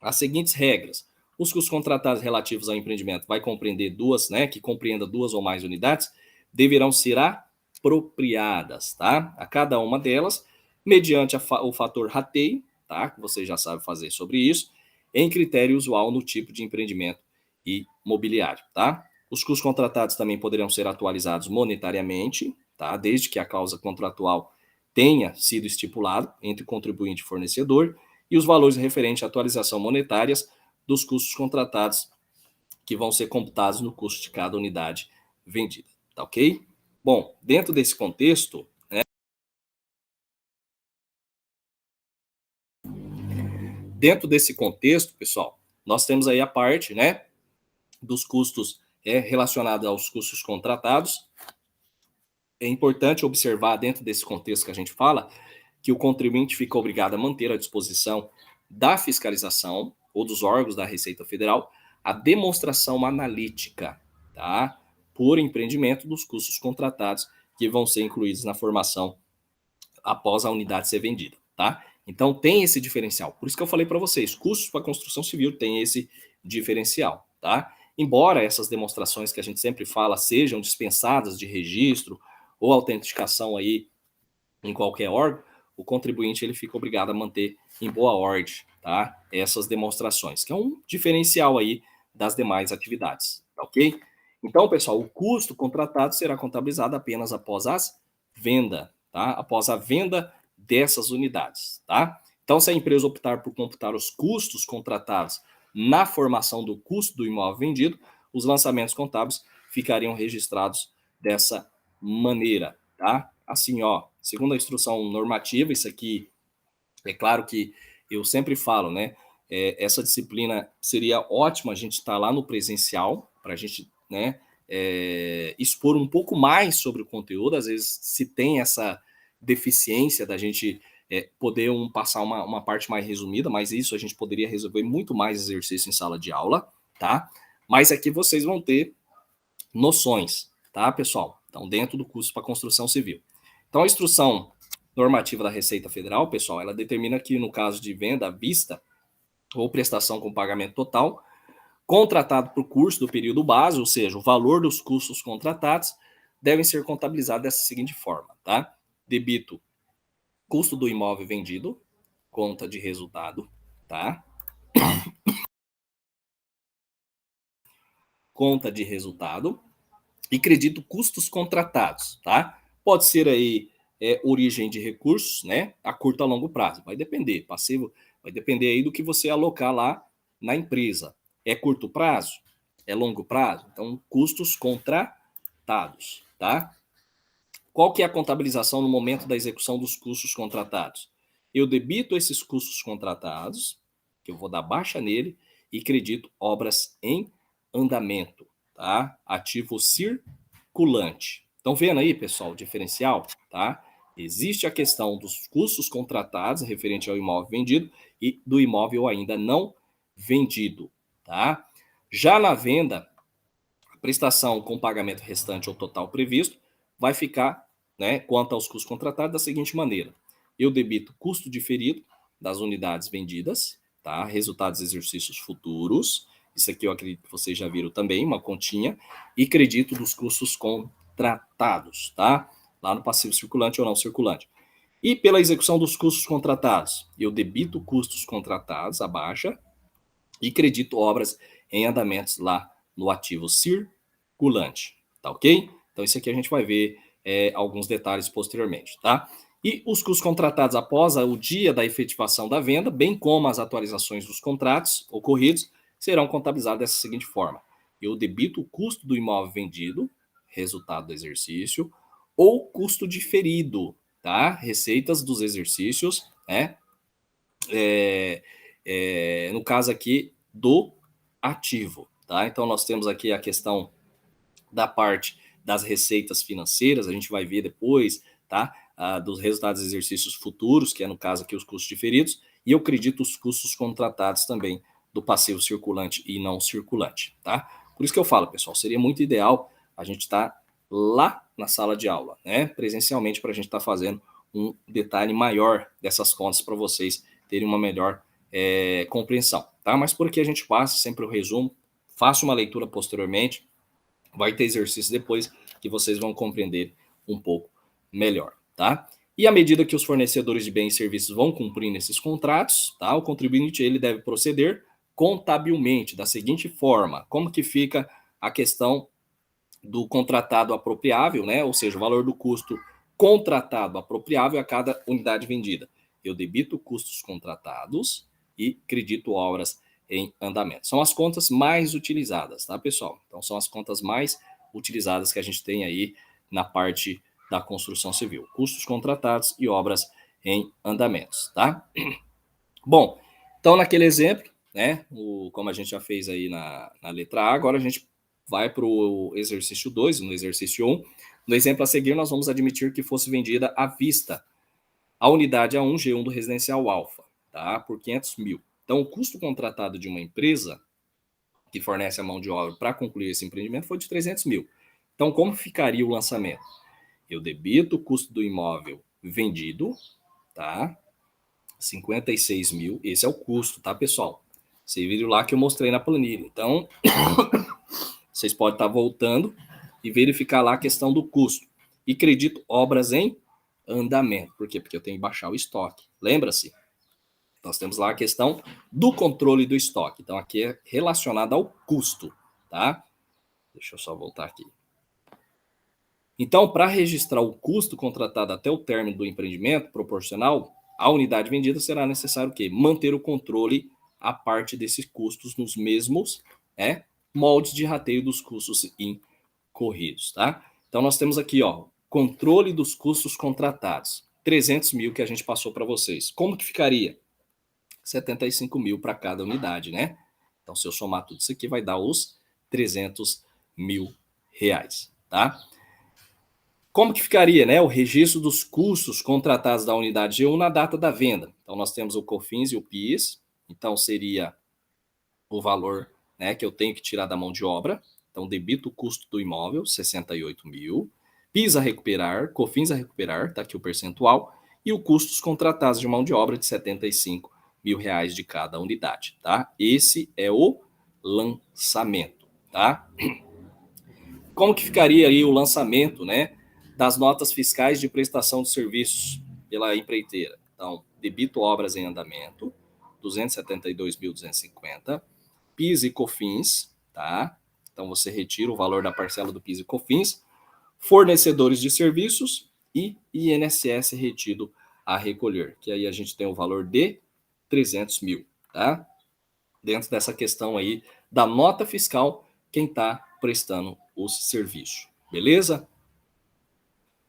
as seguintes regras. Os custos contratados relativos ao empreendimento vai compreender duas, né, que compreenda duas ou mais unidades, deverão ser apropriadas, tá? A cada uma delas, mediante o fator rateio, tá? Que você já sabe fazer sobre isso, em critério usual no tipo de empreendimento e mobiliário, tá? Os custos contratados também poderão ser atualizados monetariamente, tá? Desde que a cláusula contratual tenha sido estipulado entre contribuinte e fornecedor, e os valores referentes à atualização monetárias dos custos contratados que vão ser computados no custo de cada unidade vendida, tá ok? Bom, dentro desse contexto, né, pessoal, nós temos aí a parte, né, dos custos relacionados aos custos contratados. É importante observar dentro desse contexto que a gente fala que o contribuinte fica obrigado a manter à disposição da fiscalização ou dos órgãos da Receita Federal a demonstração analítica, tá? Por empreendimento dos custos contratados que vão ser incluídos na formação após a unidade ser vendida, tá? Então tem esse diferencial. Por isso que eu falei para vocês, custos para construção civil tem esse diferencial, tá? Embora essas demonstrações que a gente sempre fala sejam dispensadas de registro ou autenticação aí em qualquer órgão, o contribuinte ele fica obrigado a manter em boa ordem, tá? Essas demonstrações, que é um diferencial aí das demais atividades, tá ok? Então, pessoal, o custo contratado será contabilizado apenas após as venda, tá? Após a venda dessas unidades, tá? Então, se a empresa optar por computar os custos contratados na formação do custo do imóvel vendido, os lançamentos contábeis ficariam registrados dessa maneira, tá? Assim, ó, segundo a instrução normativa, isso aqui, é claro que eu sempre falo, né? Essa disciplina seria ótima a gente estar lá no presencial, para a gente, né, expor um pouco mais sobre o conteúdo. Às vezes se tem essa deficiência da gente poder passar uma parte mais resumida, mas isso a gente poderia resolver muito mais exercício em sala de aula, tá? Mas aqui vocês vão ter noções, tá, pessoal? Então, dentro do curso para construção civil. Então, a instrução normativa da Receita Federal, pessoal, ela determina que no caso de venda à vista ou prestação com pagamento total, contratado por curso do período base, ou seja, o valor dos custos contratados, devem ser contabilizados dessa seguinte forma, tá? Debito custo do imóvel vendido, conta de resultado, tá? Conta de resultado e credito custos contratados, tá? Pode ser aí origem de recursos, né? A curto a longo prazo, vai depender, passivo, vai depender aí do que você alocar lá na empresa. É curto prazo? É longo prazo? Então, custos contratados, tá? Qual que é a contabilização no momento da execução dos custos contratados? Eu debito esses custos contratados, que eu vou dar baixa nele, e credito obras em andamento, tá? Ativo circulante. Estão vendo aí, pessoal, o diferencial, tá? Existe a questão dos custos contratados referente ao imóvel vendido e do imóvel ainda não vendido, tá? Já na venda, a prestação com pagamento restante ou total previsto vai ficar, né, quanto aos custos contratados, da seguinte maneira: eu debito custo diferido das unidades vendidas, tá? Resultados de exercícios futuros. Isso aqui eu acredito que vocês já viram também, uma continha, e credito dos custos contratados, tá? Lá no passivo circulante ou não circulante. E pela execução dos custos contratados, eu debito custos contratados, a baixa, e credito obras em andamentos lá no ativo circulante, tá ok? Então isso aqui a gente vai ver alguns detalhes posteriormente, tá? E os custos contratados após o dia da efetivação da venda, bem como as atualizações dos contratos ocorridos, serão contabilizados dessa seguinte forma: eu debito o custo do imóvel vendido, resultado do exercício, ou custo diferido, tá? Receitas dos exercícios, né? No caso aqui do ativo, tá? Então nós temos aqui a questão da parte das receitas financeiras, a gente vai ver depois, tá? Dos resultados de exercícios futuros, que é no caso aqui os custos diferidos, e eu acredito os custos contratados também do passivo circulante e não circulante, tá? Por isso que eu falo, pessoal, seria muito ideal a gente estar lá na sala de aula, né? Presencialmente, para a gente estar fazendo um detalhe maior dessas contas para vocês terem uma melhor compreensão, tá? Mas por que a gente passa sempre o resumo, faça uma leitura posteriormente, vai ter exercício depois que vocês vão compreender um pouco melhor, tá? E à medida que os fornecedores de bens e serviços vão cumprindo esses contratos, tá? O contribuinte ele deve proceder contabilmente da seguinte forma: como que fica a questão do contratado apropriável, né? Ou seja, o valor do custo contratado apropriável a cada unidade vendida. Eu debito custos contratados e credito obras em andamento. São as contas mais utilizadas, tá, pessoal? Então, são as contas mais utilizadas que a gente tem aí na parte da construção civil. Custos contratados e obras em andamentos, tá? Bom, então naquele exemplo, né, como a gente já fez aí na letra A, agora a gente vai para o exercício 2, no exercício 1. No exemplo a seguir, nós vamos admitir que fosse vendida à vista a unidade A1 G1 do residencial Alfa, tá, por 500 mil. Então, o custo contratado de uma empresa que fornece a mão de obra para concluir esse empreendimento foi de 300 mil. Então, como ficaria o lançamento? Eu debito o custo do imóvel vendido, tá? 56 mil, esse é o custo, tá, pessoal? Você viu lá que eu mostrei na planilha. Então, vocês podem estar voltando e verificar lá a questão do custo. E credito obras em andamento. Por quê? Porque eu tenho que baixar o estoque. Lembra-se? Nós temos lá a questão do controle do estoque. Então, aqui é relacionado ao custo, tá? Deixa eu só voltar aqui. Então, para registrar o custo contratado até o término do empreendimento proporcional à unidade vendida, será necessário o quê? Manter o controle a parte desses custos nos mesmos moldes de rateio dos custos incorridos, tá? Então, nós temos aqui, ó, controle dos custos contratados. 300 mil que a gente passou para vocês. Como que ficaria? 75 mil para cada unidade, né? Então, se eu somar tudo isso aqui, vai dar os 300 mil reais, tá? Como que ficaria, né, o registro dos custos contratados da unidade G1 na data da venda? Então, nós temos o COFINS e o PIS. Então, seria o valor, né, que eu tenho que tirar da mão de obra. Então, debito o custo do imóvel, 68 mil. PIS a recuperar, COFINS a recuperar, tá aqui o percentual. E o custos contratados de mão de obra de 75 mil reais de cada unidade, tá? Esse é o lançamento, tá? Como que ficaria aí o lançamento, né, das notas fiscais de prestação de serviços pela empreiteira? Então, debito obras em andamento, 272.250, PIS e COFINS, tá? Então, você retira o valor da parcela do PIS e COFINS, fornecedores de serviços e INSS retido a recolher, que aí a gente tem o valor de 300 mil, tá? Dentro dessa questão aí da nota fiscal, quem está prestando os serviços, beleza?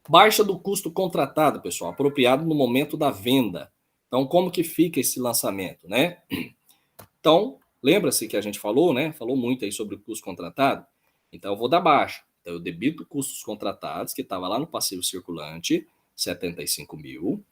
Baixa do custo contratado, pessoal, apropriado no momento da venda. Então, como que fica esse lançamento, né? Então, lembra-se que a gente falou, né? Falou muito aí sobre o custo contratado. Então, eu vou dar baixa. Então, eu debito custos contratados, que estava lá no passivo circulante, 75 mil.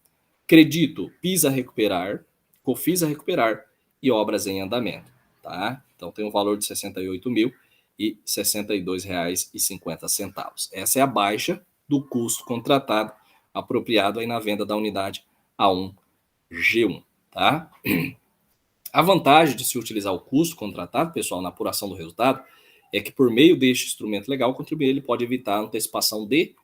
Credito PIS a recuperar, COFINS a recuperar e obras em andamento, tá? Então, tem um valor de R$ 68.062,50. Essa é a baixa do custo contratado apropriado aí na venda da unidade A1G1, tá? A vantagem de se utilizar o custo contratado, pessoal, na apuração do resultado, é que por meio deste instrumento legal, o contribuinte ele pode evitar a antecipação de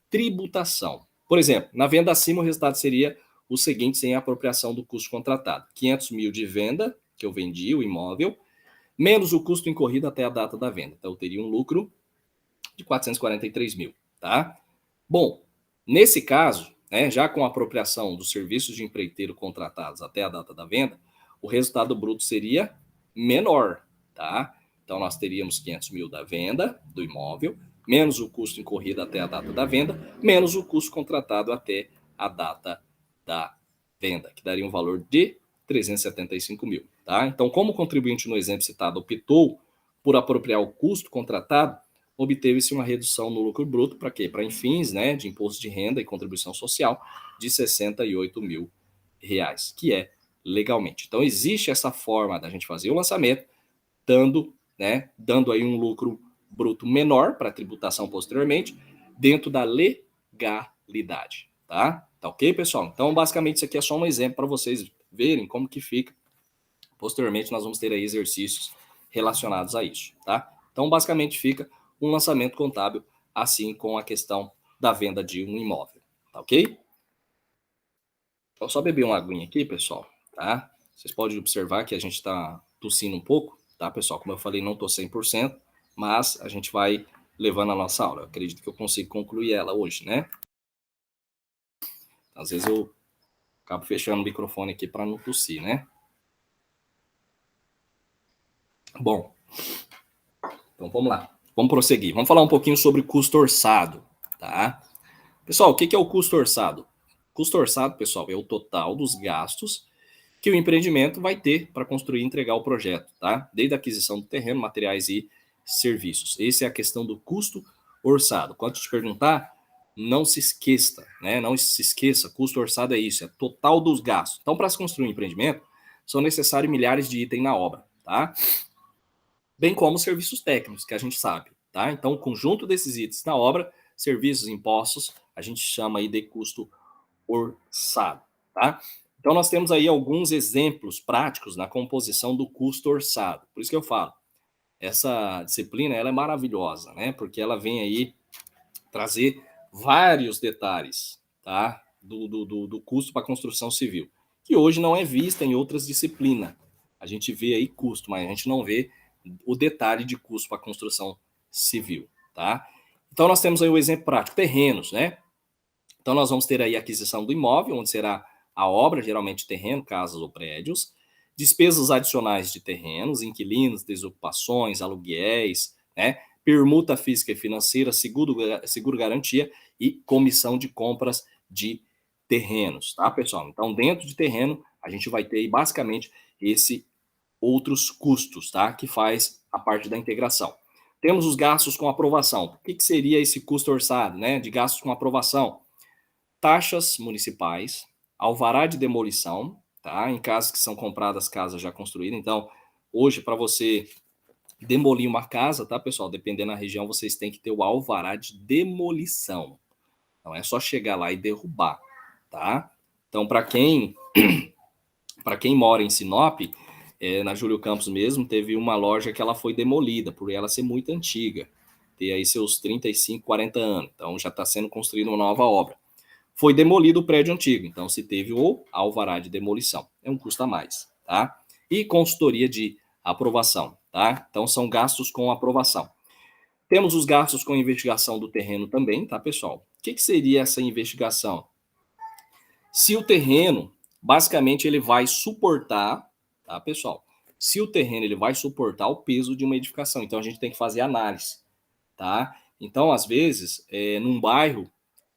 tributação. Por exemplo, na venda acima, o resultado seria o seguinte sem a apropriação do custo contratado. 500 mil de venda, que eu vendi o imóvel, menos o custo incorrido até a data da venda. Então, eu teria um lucro de 443 mil, tá? Bom, nesse caso, né, já com a apropriação dos serviços de empreiteiro contratados até a data da venda, o resultado bruto seria menor, tá? Então, nós teríamos 500 mil da venda do imóvel, menos o custo incorrido até a data da venda, menos o custo contratado até a data da venda, que daria um valor de 375 mil, tá? Então, como o contribuinte no exemplo citado optou por apropriar o custo contratado, obteve-se uma redução no lucro bruto para quê? Para fins, né, de imposto de renda e contribuição social de 68 mil reais, que é legalmente. Então, existe essa forma da gente fazer o lançamento, dando aí um lucro bruto menor para tributação posteriormente, dentro da legalidade, tá? Tá ok, pessoal? Então, basicamente, isso aqui é só um exemplo para vocês verem como que fica. Posteriormente, nós vamos ter aí exercícios relacionados a isso, tá? Então, basicamente, fica um lançamento contábil, assim com a questão da venda de um imóvel, tá ok? Vou só beber uma aguinha aqui, pessoal, tá? Vocês podem observar que a gente está tossindo um pouco, tá, pessoal? Como eu falei, não estou 100%, mas a gente vai levando a nossa aula. Eu acredito que eu consigo concluir ela hoje, né? Às vezes eu acabo fechando o microfone aqui para não tossir, né? Bom, então vamos lá. Vamos prosseguir. Vamos falar um pouquinho sobre custo orçado, tá? Pessoal, o que é o custo orçado? Custo orçado, pessoal, é o total dos gastos que o empreendimento vai ter para construir e entregar o projeto, tá? Desde a aquisição do terreno, materiais e serviços. Essa é a questão do custo orçado. Quando te perguntar, não se esqueça, né? Não se esqueça, custo orçado é isso, é total dos gastos. Então, para se construir um empreendimento, são necessários milhares de itens na obra, tá? Bem como serviços técnicos, que a gente sabe, tá? Então, o conjunto desses itens na obra, serviços, impostos, a gente chama aí de custo orçado, tá? Então, nós temos aí alguns exemplos práticos na composição do custo orçado. Por isso que eu falo, essa disciplina ela é maravilhosa, né? Porque ela vem aí trazer vários detalhes, tá? Do custo para a construção civil, que hoje não é vista em outras disciplinas. A gente vê aí custo, mas a gente não vê o detalhe de custo para a construção civil, tá? Então, nós temos aí o exemplo prático, terrenos, né? Então, nós vamos ter aí a aquisição do imóvel, onde será a obra, geralmente terreno, casas ou prédios, despesas adicionais de terrenos, inquilinos, desocupações, aluguéis, né? Permuta física e financeira, seguro garantia e comissão de compras de terrenos, tá, pessoal? Então, dentro de terreno, a gente vai ter aí, basicamente esse outros custos, tá? Que faz a parte da integração. Temos os gastos com aprovação. O que seria esse custo orçado, né? De gastos com aprovação? Taxas municipais, alvará de demolição, tá? Em casos que são compradas casas já construídas. Então, hoje, para você demolir uma casa, tá, pessoal? Dependendo da região, vocês têm que ter o alvará de demolição. Não é só chegar lá e derrubar, tá? Então, para quem mora em Sinop, na Júlio Campos mesmo, teve uma loja que ela foi demolida, por ela ser muito antiga, ter aí seus 35, 40 anos. Então, já está sendo construída uma nova obra. Foi demolido o prédio antigo, então se teve o alvará de demolição. É um custo a mais, tá? E consultoria de aprovação, tá? Então são gastos com aprovação. Temos os gastos com investigação do terreno também, tá, pessoal? O que seria essa investigação? Se o terreno, basicamente, ele vai suportar, tá, pessoal? Se o terreno ele vai suportar o peso de uma edificação, então a gente tem que fazer análise, tá? Então, às vezes, num bairro,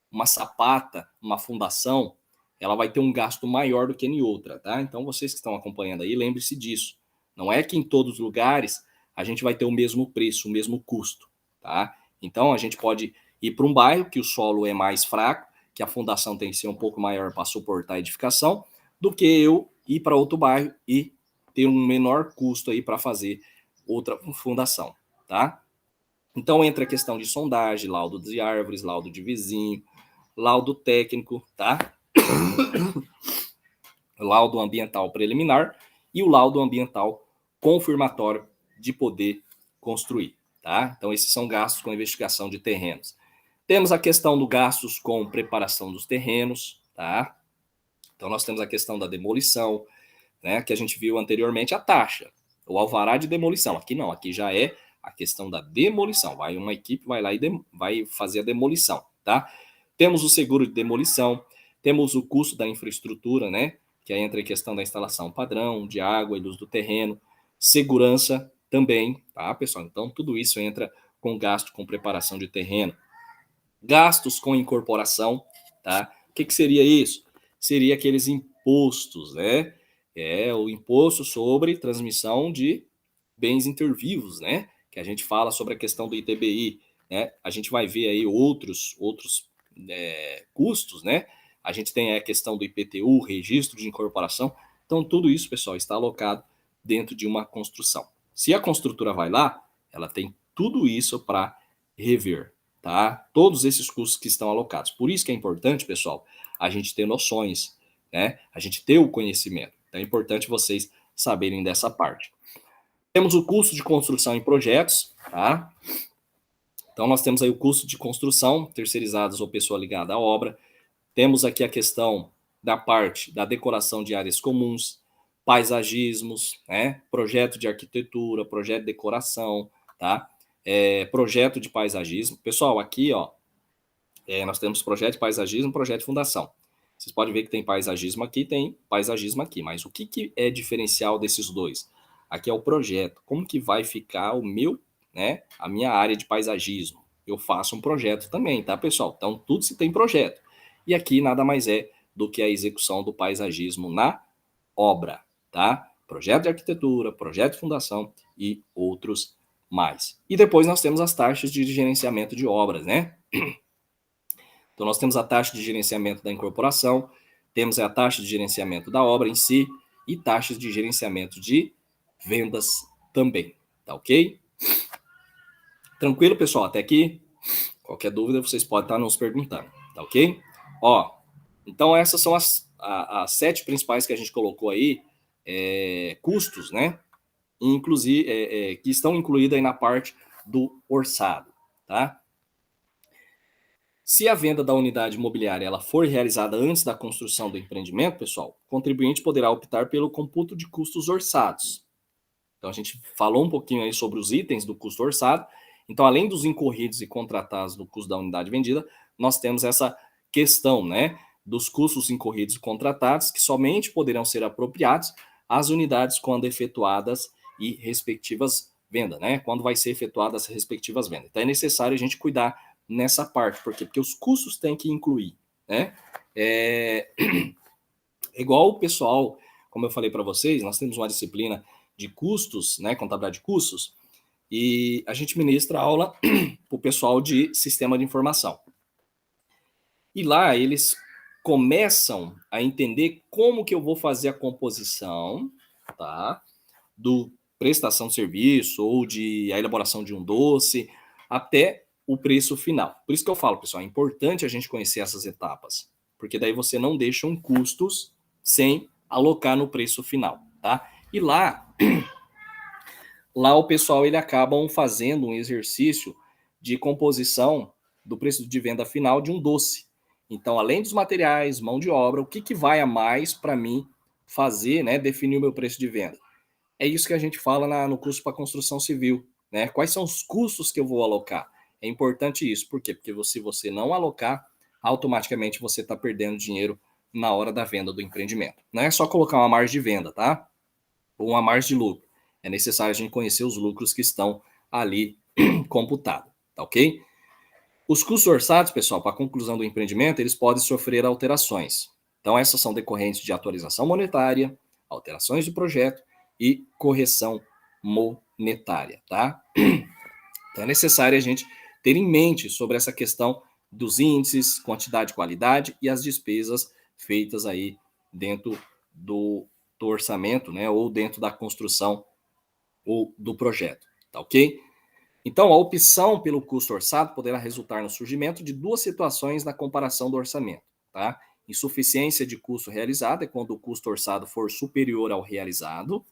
uma sapata, uma fundação, ela vai ter um gasto maior do que em outra, tá? Então, vocês que estão acompanhando aí, lembre-se disso, Não é que em todos os lugares a gente vai ter o mesmo preço, o mesmo custo, tá? Então, a gente pode ir para um bairro que o solo é mais fraco, que a fundação tem que ser um pouco maior para suportar a edificação, do que eu ir para outro bairro e ter um menor custo aí para fazer outra fundação, tá? Então entra a questão de sondagem, laudo de árvores, laudo de vizinho, laudo técnico, tá? Laudo ambiental preliminar e o laudo ambiental confirmatório de poder construir, tá? Então esses são gastos com investigação de terrenos. Temos a questão dos gastos com preparação dos terrenos, tá? Então nós temos a questão da demolição, né, que a gente viu anteriormente, a taxa, o alvará de demolição. Aqui não, aqui já é a questão da demolição. Vai uma equipe, vai lá e vai fazer a demolição, tá? Temos o seguro de demolição, temos o custo da infraestrutura, né, que aí entra a questão da instalação padrão, de água e luz do terreno, segurança também, tá, pessoal? Então, tudo isso entra com gasto com preparação de terreno. Gastos com incorporação, tá? O que seria isso? Seria aqueles impostos, né? É o imposto sobre transmissão de bens intervivos, né? Que a gente fala sobre a questão do ITBI, né? A gente vai ver aí outros custos, né? A gente tem a questão do IPTU, registro de incorporação. Então, tudo isso, pessoal, está alocado dentro de uma construção. Se a construtora vai lá, ela tem tudo isso para rever, tá? Todos esses custos que estão alocados. Por isso que é importante, pessoal, a gente ter noções, né? A gente ter o conhecimento. Então é importante vocês saberem dessa parte. Temos o custo de construção em projetos, tá? Então nós temos aí o custo de construção, terceirizados ou pessoa ligada à obra. Temos aqui a questão da parte da decoração de áreas comuns, paisagismos, né? Projeto de arquitetura, projeto de decoração, tá? Projeto de paisagismo. Pessoal, aqui, ó, nós temos projeto de paisagismo, projeto de fundação. Vocês podem ver que tem paisagismo aqui, mas o que é diferencial desses dois? Aqui é o projeto. Como que vai ficar o meu, né, a minha área de paisagismo? Eu faço um projeto também, tá, pessoal? Então, tudo se tem projeto. E aqui nada mais é do que a execução do paisagismo na obra, tá? Projeto de arquitetura, projeto de fundação e outros mais. E depois nós temos as taxas de gerenciamento de obras, né? Então, nós temos a taxa de gerenciamento da incorporação, temos a taxa de gerenciamento da obra em si e taxas de gerenciamento de vendas também, tá ok? Tranquilo, pessoal? Até aqui? Qualquer dúvida, vocês podem estar nos perguntando, tá ok? Ó, então essas são as 7 principais que a gente colocou aí, custos, né? Inclusive, que estão incluídos aí na parte do orçado, tá? Se a venda da unidade imobiliária ela for realizada antes da construção do empreendimento, pessoal, o contribuinte poderá optar pelo computo de custos orçados. Então, a gente falou um pouquinho aí sobre os itens do custo orçado. Então, além dos incorridos e contratados no custo da unidade vendida, nós temos essa questão, né, dos custos incorridos e contratados, que somente poderão ser apropriados às unidades quando efetuadas e respectivas vendas, né? Quando vai ser efetuadas as respectivas vendas. Então, é necessário a gente cuidar nessa parte. Por quê? Porque os custos têm que incluir, né? Igual o pessoal, como eu falei para vocês, nós temos uma disciplina de custos, né, contabilidade de custos, e a gente ministra aula para o pessoal de sistema de informação. E lá eles começam a entender como que eu vou fazer a composição, tá, do prestação de serviço ou de a elaboração de um doce, até o preço final. Por isso que eu falo, pessoal, é importante a gente conhecer essas etapas, porque daí você não deixa custos sem alocar no preço final, tá? E lá o pessoal ele acabam fazendo um exercício de composição do preço de venda final de um doce. Então, além dos materiais, mão de obra, o que vai a mais para mim fazer, né, definir o meu preço de venda? É isso que a gente fala no curso para construção civil, né? Quais são os custos que eu vou alocar? É importante isso, por quê? Porque se você não alocar, automaticamente você está perdendo dinheiro na hora da venda do empreendimento. Não é só colocar uma margem de venda, tá? Ou uma margem de lucro. É necessário a gente conhecer os lucros que estão ali computados, tá ok? Os custos orçados, pessoal, para a conclusão do empreendimento, eles podem sofrer alterações. Então, essas são decorrentes de atualização monetária, alterações de projeto, e correção monetária, tá? Então é necessário a gente ter em mente sobre essa questão dos índices, quantidade e qualidade e as despesas feitas aí dentro do orçamento, né, ou dentro da construção ou do projeto, tá ok? Então, a opção pelo custo orçado poderá resultar no surgimento de duas situações na comparação do orçamento, tá? Insuficiência de custo realizado é quando o custo orçado for superior ao realizado,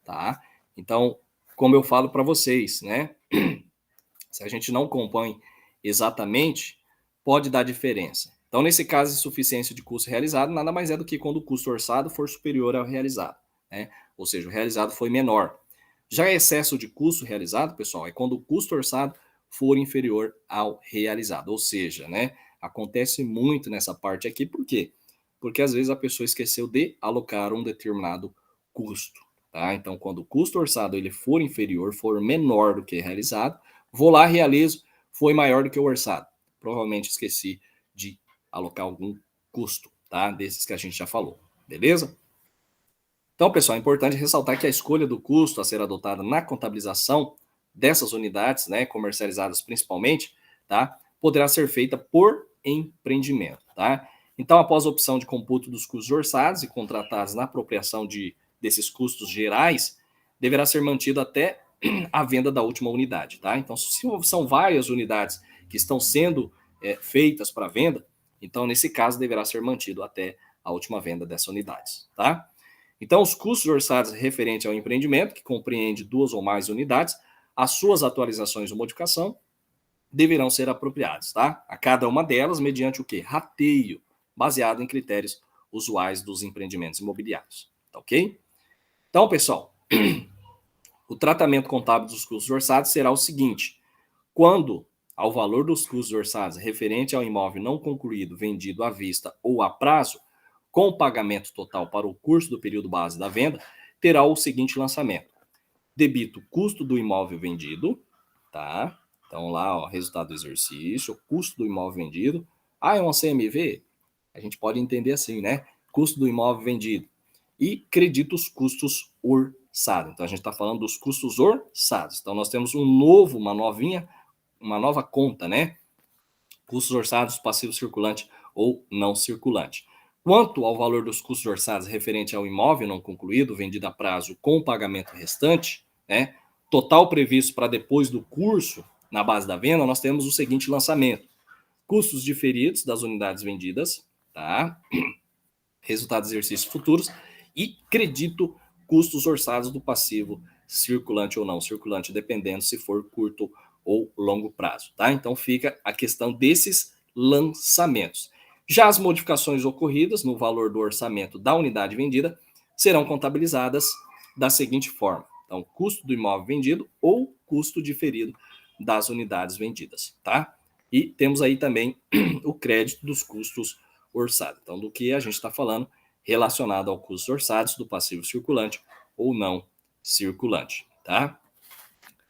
tá? Então, como eu falo para vocês, né? Se a gente não compõe exatamente, pode dar diferença. Então, nesse caso, insuficiência de custo realizado nada mais é do que quando o custo orçado for superior ao realizado, né? Ou seja, o realizado foi menor. Já excesso de custo realizado, pessoal, é quando o custo orçado for inferior ao realizado. Ou seja, né, acontece muito nessa parte aqui, por quê? Porque às vezes a pessoa esqueceu de alocar um determinado custo. Tá? Então, quando o custo orçado ele for inferior, for menor do que realizado, vou lá, realizo, foi maior do que o orçado. Provavelmente esqueci de alocar algum custo, tá? Desses que a gente já falou, beleza? Então, pessoal, é importante ressaltar que a escolha do custo a ser adotada na contabilização dessas unidades, né, comercializadas principalmente, tá, poderá ser feita por empreendimento, tá? Então, após a opção de computo dos custos orçados e contratados na apropriação desses custos gerais, deverá ser mantido até a venda da última unidade, tá? Então, se são várias unidades que estão sendo feitas para venda, então, nesse caso, deverá ser mantido até a última venda dessas unidades, tá? Então, os custos orçados referentes ao empreendimento, que compreende duas ou mais unidades, as suas atualizações ou modificação deverão ser apropriados, tá? A cada uma delas, mediante o quê? Rateio, baseado em critérios usuais dos empreendimentos imobiliários, tá ok? Então, pessoal, o tratamento contábil dos custos orçados será o seguinte: quando ao valor dos custos orçados referente ao imóvel não concluído, vendido à vista ou a prazo, com o pagamento total para o curso do período base da venda, terá o seguinte lançamento: debito custo do imóvel vendido, tá? Então lá, ó, resultado do exercício, custo do imóvel vendido. Ah, é uma CMV? A gente pode entender assim, né? Custo do imóvel vendido. E credito os custos orçados. Então a gente está falando dos custos orçados. Então nós temos uma nova conta, né? Custos orçados, passivo circulante ou não circulante. Quanto ao valor dos custos orçados referente ao imóvel não concluído, vendido a prazo com o pagamento restante, né, total previsto para depois do curso, na base da venda, nós temos o seguinte lançamento: custos diferidos das unidades vendidas, tá? Resultados de exercícios futuros e credito custos orçados do passivo circulante ou não circulante, dependendo se for curto ou longo prazo, tá? Então fica a questão desses lançamentos. Já as modificações ocorridas no valor do orçamento da unidade vendida serão contabilizadas da seguinte forma: então, custo do imóvel vendido ou custo diferido das unidades vendidas, tá? E temos aí também o crédito dos custos orçados. Então, do que a gente está falando relacionado ao custos orçados do passivo circulante ou não circulante, tá?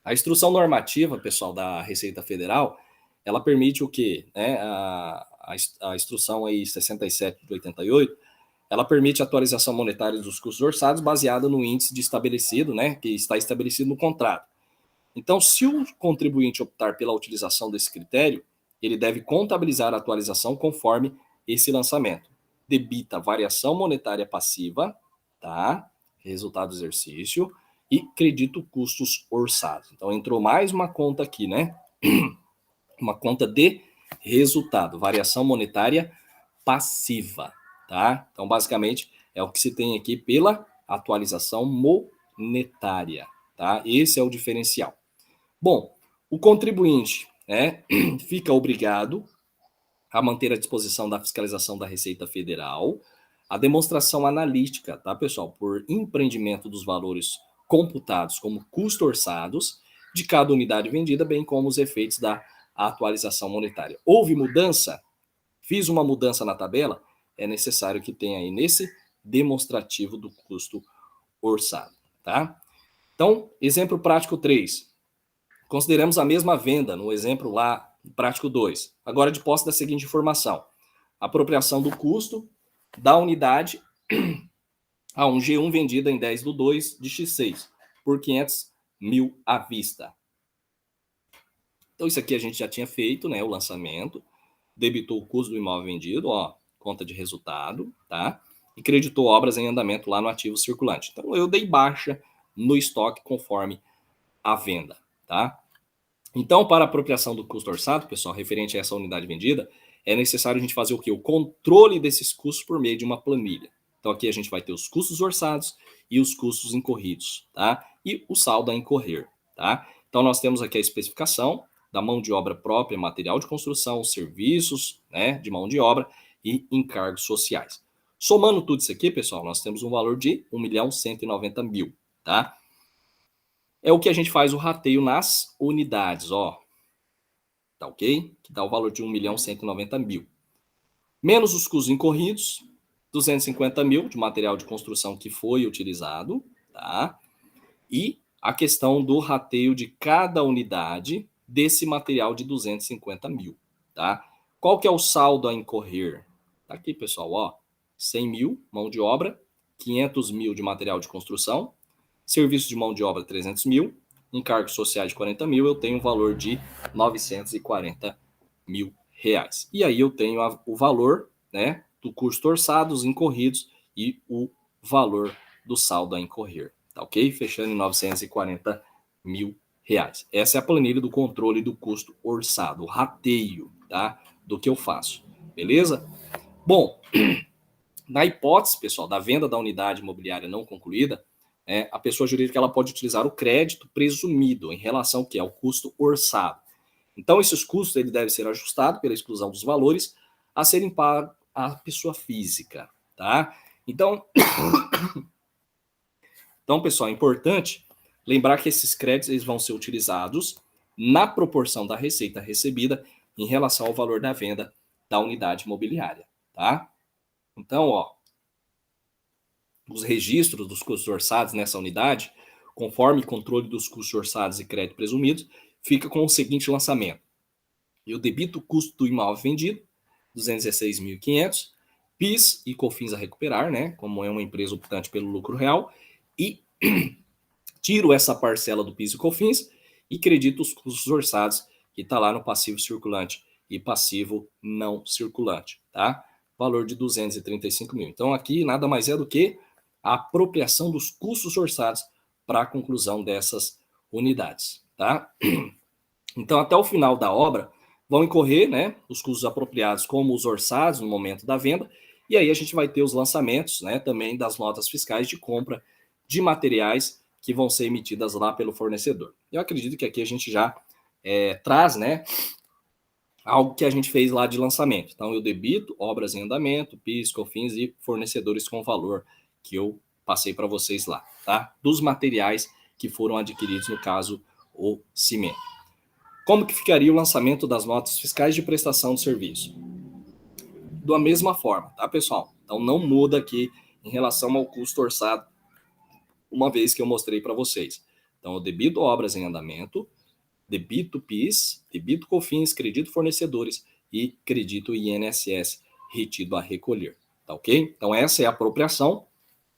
A instrução normativa, pessoal, da Receita Federal, ela permite o quê? Né? A instrução aí 67 de 88, ela permite a atualização monetária dos custos orçados baseada no índice de estabelecido, né, que está estabelecido no contrato. Então, se o contribuinte optar pela utilização desse critério, ele deve contabilizar a atualização conforme esse lançamento. Debita variação monetária passiva, tá? Resultado do exercício, e credito custos orçados. Então, entrou mais uma conta aqui, né? Uma conta de resultado, variação monetária passiva, tá? Então, basicamente, é o que se tem aqui pela atualização monetária, tá? Esse é o diferencial. Bom, o contribuinte, né, fica obrigado a manter à disposição da fiscalização da Receita Federal a demonstração analítica, tá, pessoal, por empreendimento dos valores computados como custo orçados de cada unidade vendida, bem como os efeitos da atualização monetária. Houve mudança? Fiz uma mudança na tabela? É necessário que tenha aí nesse demonstrativo do custo orçado, tá? Então, exemplo prático 3. Consideramos a mesma venda no exemplo lá, prático 2. Agora, de posse da seguinte informação: apropriação do custo da unidade a um G1 vendida em 10/2 de X6 por 500 mil à vista. Então isso aqui a gente já tinha feito, né, o lançamento, debitou o custo do imóvel vendido, ó, conta de resultado, tá? E creditou obras em andamento lá no ativo circulante. Então eu dei baixa no estoque conforme a venda, tá? Então, para a apropriação do custo orçado, pessoal, referente a essa unidade vendida, é necessário a gente fazer o quê? O controle desses custos por meio de uma planilha. Então aqui a gente vai ter os custos orçados e os custos incorridos, tá? E o saldo a incorrer, tá? Então nós temos aqui a especificação da mão de obra própria, material de construção, serviços, né, de mão de obra e encargos sociais. Somando tudo isso aqui, pessoal, nós temos um valor de 1.190.000, tá? É o que a gente faz o rateio nas unidades, ó. Tá ok? Que dá o valor de 1.190.000. Menos os custos incorridos, 250.000 de material de construção que foi utilizado, tá? E a questão do rateio de cada unidade desse material de 250.000, tá? Qual que é o saldo a incorrer? Tá aqui, pessoal, ó. 100.000, mão de obra, 500.000 de material de construção, serviço de mão de obra 300.000, encargos sociais de 40.000, eu tenho um valor de 940.000 reais. E aí eu tenho o valor, né, do custo orçado, os incorridos e o valor do saldo a incorrer, tá ok? Fechando em 940.000 reais. Essa é a planilha do controle do custo orçado, o rateio, tá, do que eu faço, beleza? Bom, na hipótese, pessoal, da venda da unidade imobiliária não concluída, a pessoa jurídica ela pode utilizar o crédito presumido em relação ao que é o custo orçado. Então, esses custos ele deve ser ajustado pela exclusão dos valores a serem pagos à pessoa física, tá? Então, pessoal, é importante lembrar que esses créditos eles vão ser utilizados na proporção da receita recebida em relação ao valor da venda da unidade imobiliária, tá? Então, ó, os registros dos custos orçados nessa unidade, conforme controle dos custos orçados e crédito presumidos, fica com o seguinte lançamento. Eu debito o custo do imóvel vendido, 216.500, PIS e COFINS a recuperar, né, como é uma empresa optante pelo lucro real, e tiro essa parcela do PIS e COFINS e credito os custos orçados que está lá no passivo circulante e passivo não circulante, tá? Valor de 235.000. Então aqui nada mais é do que a apropriação dos custos orçados para a conclusão dessas unidades, tá? Então até o final da obra vão incorrer, né, os custos apropriados como os orçados no momento da venda, e aí a gente vai ter os lançamentos, né, também das notas fiscais de compra de materiais que vão ser emitidas lá pelo fornecedor. Eu acredito que aqui a gente já traz, né, algo que a gente fez lá de lançamento. Então eu debito obras em andamento, PIS, COFINS e fornecedores com valor que eu passei para vocês lá, tá? Dos materiais que foram adquiridos, no caso, o cimento. Como que ficaria o lançamento das notas fiscais de prestação de serviço? Da mesma forma, tá, pessoal? Então não muda aqui em relação ao custo orçado, uma vez que eu mostrei para vocês. Então eu debito obras em andamento, debito PIS, debito COFINS, credito fornecedores e credito INSS retido a recolher, tá ok? Então essa é a apropriação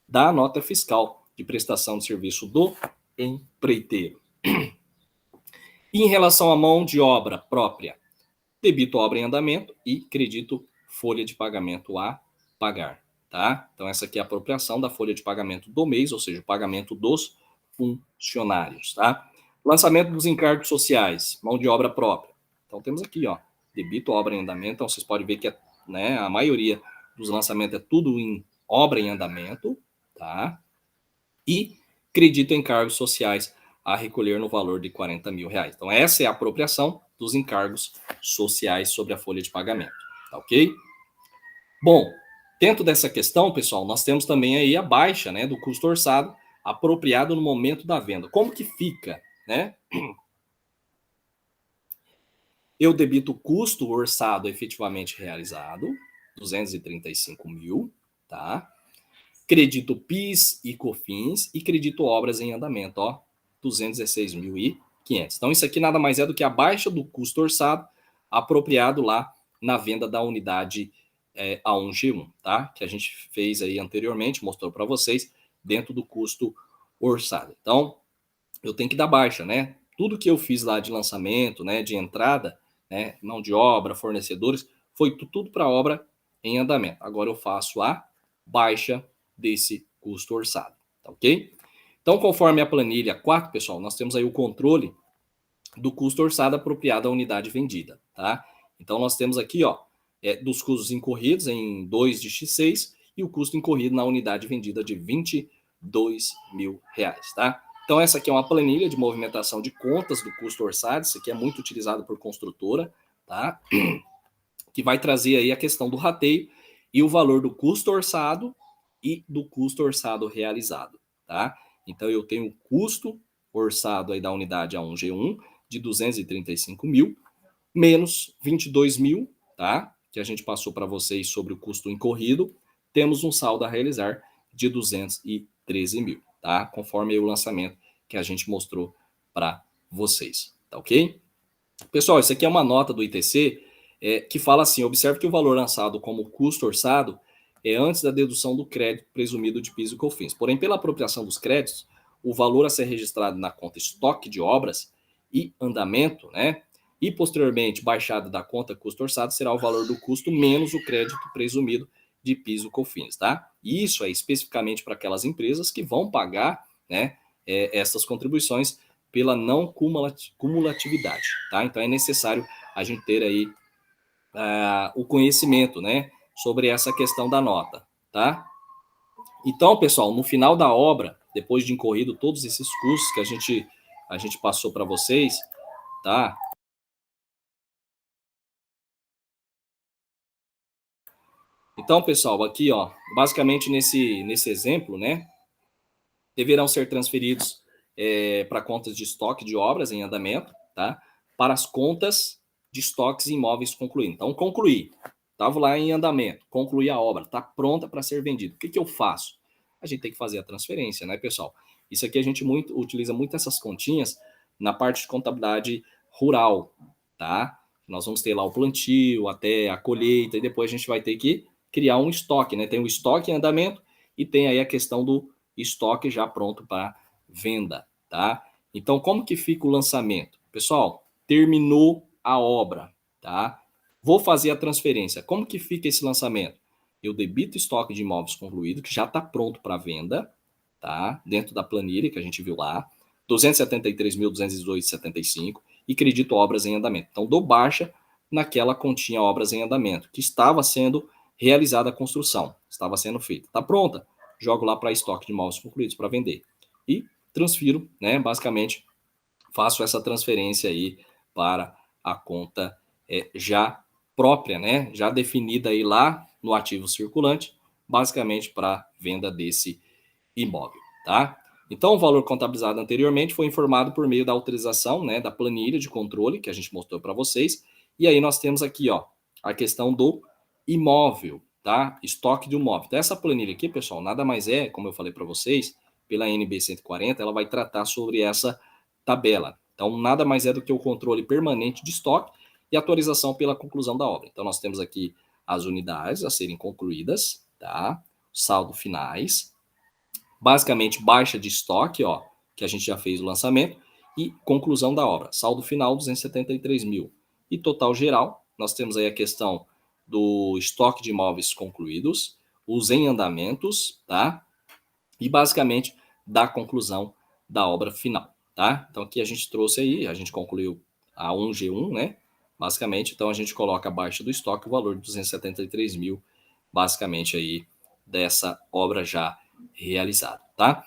da nota fiscal de prestação de serviço do empreiteiro. E em relação à mão de obra própria, debito obra em andamento e credito folha de pagamento a pagar, tá? Então essa aqui é a apropriação da folha de pagamento do mês, ou seja, o pagamento dos funcionários, tá? Lançamento dos encargos sociais, mão de obra própria. Então temos aqui, ó, debito obra em andamento, então vocês podem ver que a maioria dos lançamentos é tudo em obra em andamento, tá? E credito encargos sociais a recolher no valor de 40.000 reais. Então essa é a apropriação dos encargos sociais sobre a folha de pagamento, tá ok? Bom, dentro dessa questão, pessoal, nós temos também aí a baixa, né, do custo orçado apropriado no momento da venda. Como que fica, né? Eu debito o custo orçado efetivamente realizado, 235.000, tá? Credito PIS e COFINS e credito obras em andamento, ó, 216.500. Então isso aqui nada mais é do que a baixa do custo orçado apropriado lá na venda da unidade A1G1, tá? Que a gente fez aí anteriormente, mostrou para vocês, dentro do custo orçado. Então, eu tenho que dar baixa, né? Tudo que eu fiz lá de lançamento, né, de entrada, né, mão de obra, fornecedores, foi tudo para obra em andamento. Agora eu faço a baixa desse custo orçado, tá ok? Então, conforme a planilha 4, pessoal, nós temos aí o controle do custo orçado apropriado à unidade vendida, tá? Então, nós temos aqui, ó, dos custos incorridos em 2 de X6 e o custo incorrido na unidade vendida de R$ 22.000, tá? Então, essa aqui é uma planilha de movimentação de contas do custo orçado, isso aqui é muito utilizado por construtora, tá? Que vai trazer aí a questão do rateio e o valor do custo orçado e do custo orçado realizado, tá? Então, eu tenho o custo orçado aí da unidade A1G1 de 235 mil, menos 22 mil, tá? Que a gente passou para vocês sobre o custo incorrido, temos um saldo a realizar de 213 mil, tá? Conforme o lançamento que a gente mostrou para vocês, tá ok? Pessoal, isso aqui é uma nota do ITC que fala assim, observe que o valor lançado como custo orçado é antes da dedução do crédito presumido de PIS e COFINS. Porém, pela apropriação dos créditos, o valor a ser registrado na conta estoque de obras e andamento, né? E posteriormente baixado da conta custo orçado será o valor do custo menos o crédito presumido de PIS e COFINS, tá? E isso é especificamente para aquelas empresas que vão pagar, né, essas contribuições pela não cumulatividade, tá? Então é necessário a gente ter aí o conhecimento, né, sobre essa questão da nota, tá? Então, pessoal, no final da obra, depois de incorrido todos esses custos que a gente passou para vocês, tá? Então, pessoal, aqui, ó, basicamente nesse exemplo, né, deverão ser transferidos para contas de estoque de obras em andamento, tá? Para as contas de estoques imóveis concluídos. Então, concluí. Estava lá em andamento, concluí a obra, está pronta para ser vendida. O que eu faço? A gente tem que fazer a transferência, né, pessoal? Isso aqui a gente utiliza muito essas continhas na parte de contabilidade rural, tá? Nós vamos ter lá o plantio, até a colheita, e depois a gente vai ter que criar um estoque, né? Tem o estoque em andamento e tem aí a questão do estoque já pronto para venda, tá? Então, como que fica o lançamento? Pessoal, terminou a obra, tá? Vou fazer a transferência. Como que fica esse lançamento? Eu debito estoque de imóveis concluído, que já está pronto para venda, tá? Dentro da planilha que a gente viu lá, 273.218,75 e credito obras em andamento. Então, dou baixa naquela continha obras em andamento, que estava sendo realizada a construção, estava sendo feita. Está pronta? Jogo lá para estoque de imóveis concluídos para vender. E transfiro, né? Basicamente, faço essa transferência aí para a conta já própria, né? Já definida aí lá no ativo circulante, basicamente para venda desse imóvel, tá? Então, o valor contabilizado anteriormente foi informado por meio da autorização, né, da planilha de controle que a gente mostrou para vocês. E aí nós temos aqui, ó, a questão do imóvel, tá? Estoque de imóvel. Então, essa planilha aqui, pessoal, nada mais é, como eu falei para vocês, pela NB 140, ela vai tratar sobre essa tabela. Então, nada mais é do que o controle permanente de estoque e atualização pela conclusão da obra. Então, nós temos aqui as unidades a serem concluídas, tá? Saldo finais, basicamente baixa de estoque, ó, que a gente já fez o lançamento, e conclusão da obra. Saldo final, 273 mil. E total geral, nós temos aí a questão do estoque de imóveis concluídos, os em andamentos, tá? E basicamente da conclusão da obra final, tá? Então aqui a gente trouxe aí, a gente concluiu a 1G1, né? Basicamente, então a gente coloca abaixo do estoque o valor de 273 mil, basicamente aí dessa obra já realizada, tá?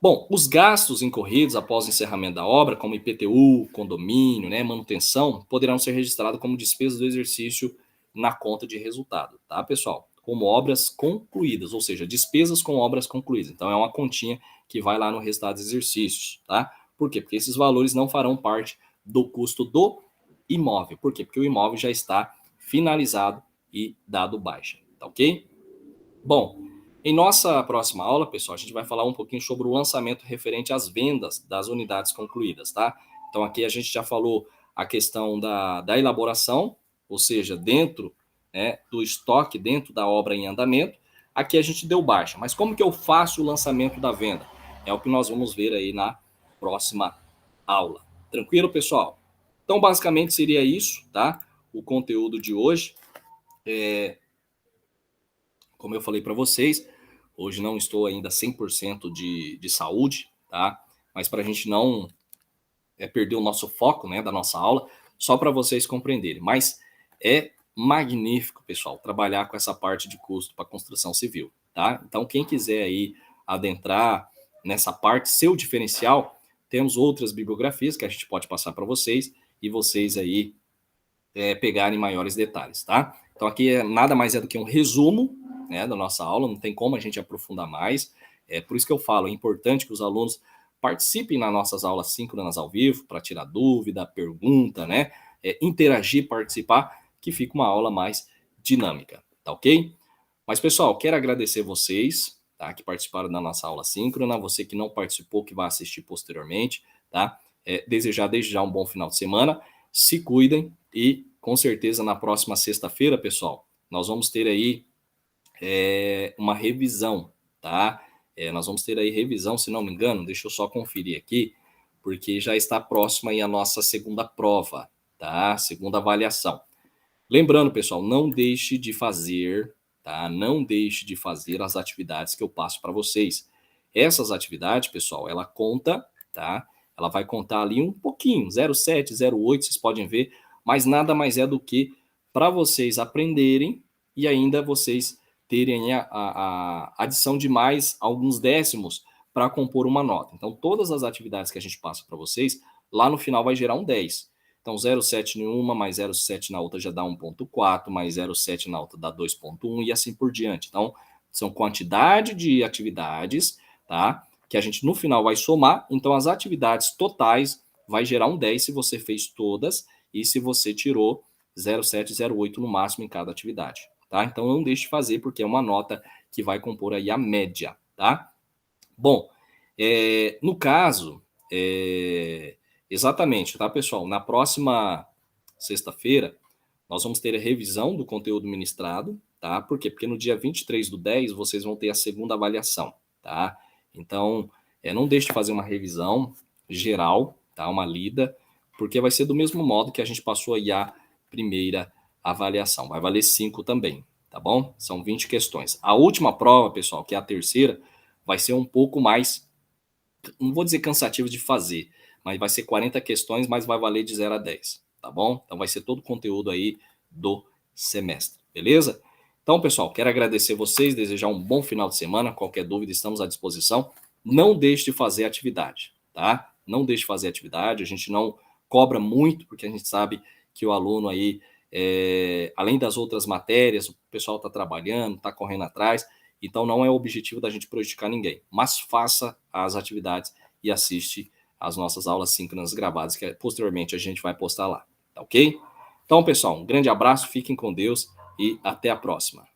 Bom, os gastos incorridos após o encerramento da obra, como IPTU, condomínio, né, manutenção, poderão ser registrados como despesas do exercício na conta de resultado, tá, pessoal? Como obras concluídas, ou seja, despesas com obras concluídas. Então, é uma continha que vai lá no resultado dos exercícios, tá? Por quê? Porque esses valores não farão parte do custo do imóvel. Por quê? Porque o imóvel já está finalizado e dado baixa, tá ok? Bom, em nossa próxima aula, pessoal, a gente vai falar um pouquinho sobre o lançamento referente às vendas das unidades concluídas, tá? Então, aqui a gente já falou a questão da elaboração, ou seja, dentro né, do estoque dentro da obra em andamento, aqui a gente deu baixa. Mas como que eu faço o lançamento da venda? É o que nós vamos ver aí na próxima aula. Tranquilo, pessoal? Então, basicamente seria isso, tá? O conteúdo de hoje. Como eu falei para vocês, hoje não estou ainda 100% de saúde, tá? Mas para a gente não perder o nosso foco, né, da nossa aula, só para vocês compreenderem. Mas é magnífico, pessoal, trabalhar com essa parte de custo para construção civil, tá? Então, quem quiser aí adentrar nessa parte, seu diferencial, temos outras bibliografias que a gente pode passar para vocês e vocês aí pegarem maiores detalhes, tá? Então, aqui nada mais é do que um resumo, né, da nossa aula, não tem como a gente aprofundar mais. É por isso que eu falo, é importante que os alunos participem nas nossas aulas síncronas ao vivo, para tirar dúvida, pergunta, né? Interagir, participar, que fica uma aula mais dinâmica, tá ok? Mas, pessoal, quero agradecer vocês, tá, que participaram da nossa aula síncrona, você que não participou, que vai assistir posteriormente, tá? Desejar desde já um bom final de semana, se cuidem e, com certeza, na próxima sexta-feira, pessoal, nós vamos ter aí uma revisão, tá? Nós vamos ter aí revisão, se não me engano, deixa eu só conferir aqui, porque já está próxima aí a nossa segunda prova, tá? Segunda avaliação. Lembrando, pessoal, não deixe de fazer, tá? Não deixe de fazer as atividades que eu passo para vocês. Essas atividades, pessoal, ela conta, tá? Ela vai contar ali um pouquinho, 0,7, 0,8, vocês podem ver, mas nada mais é do que para vocês aprenderem e ainda vocês terem a adição de mais alguns décimos para compor uma nota. Então, todas as atividades que a gente passa para vocês, lá no final vai gerar um 10. Então, 0,7 em uma, mais 0,7 na outra já dá 1,4, mais 0,7 na outra dá 2,1 e assim por diante. Então, são quantidade de atividades, tá? Que a gente no final vai somar. Então, as atividades totais vai gerar um 10 se você fez todas e se você tirou 0,7, 0,8 no máximo em cada atividade, tá? Então, não deixe de fazer porque é uma nota que vai compor aí a média, tá? Bom, no caso, exatamente, tá, pessoal? Na próxima sexta-feira, nós vamos ter a revisão do conteúdo ministrado, tá? Por quê? Porque no dia 23/10 vocês vão ter a segunda avaliação, tá? Então, não deixe de fazer uma revisão geral, tá? Uma lida, porque vai ser do mesmo modo que a gente passou aí a primeira avaliação. Vai valer 5 também, tá bom? São 20 questões. A última prova, pessoal, que é a terceira, vai ser um pouco mais, não vou dizer cansativo de fazer, mas vai ser 40 questões, mas vai valer de 0 a 10, tá bom? Então vai ser todo o conteúdo aí do semestre, beleza? Então, pessoal, quero agradecer vocês, desejar um bom final de semana. Qualquer dúvida, estamos à disposição. Não deixe de fazer atividade, tá? Não deixe de fazer atividade, a gente não cobra muito, porque a gente sabe que o aluno aí, além das outras matérias, o pessoal está trabalhando, está correndo atrás, então não é o objetivo da gente prejudicar ninguém, mas faça as atividades e assiste as nossas aulas síncronas gravadas, que posteriormente a gente vai postar lá, tá ok? Então, pessoal, um grande abraço, fiquem com Deus e até a próxima.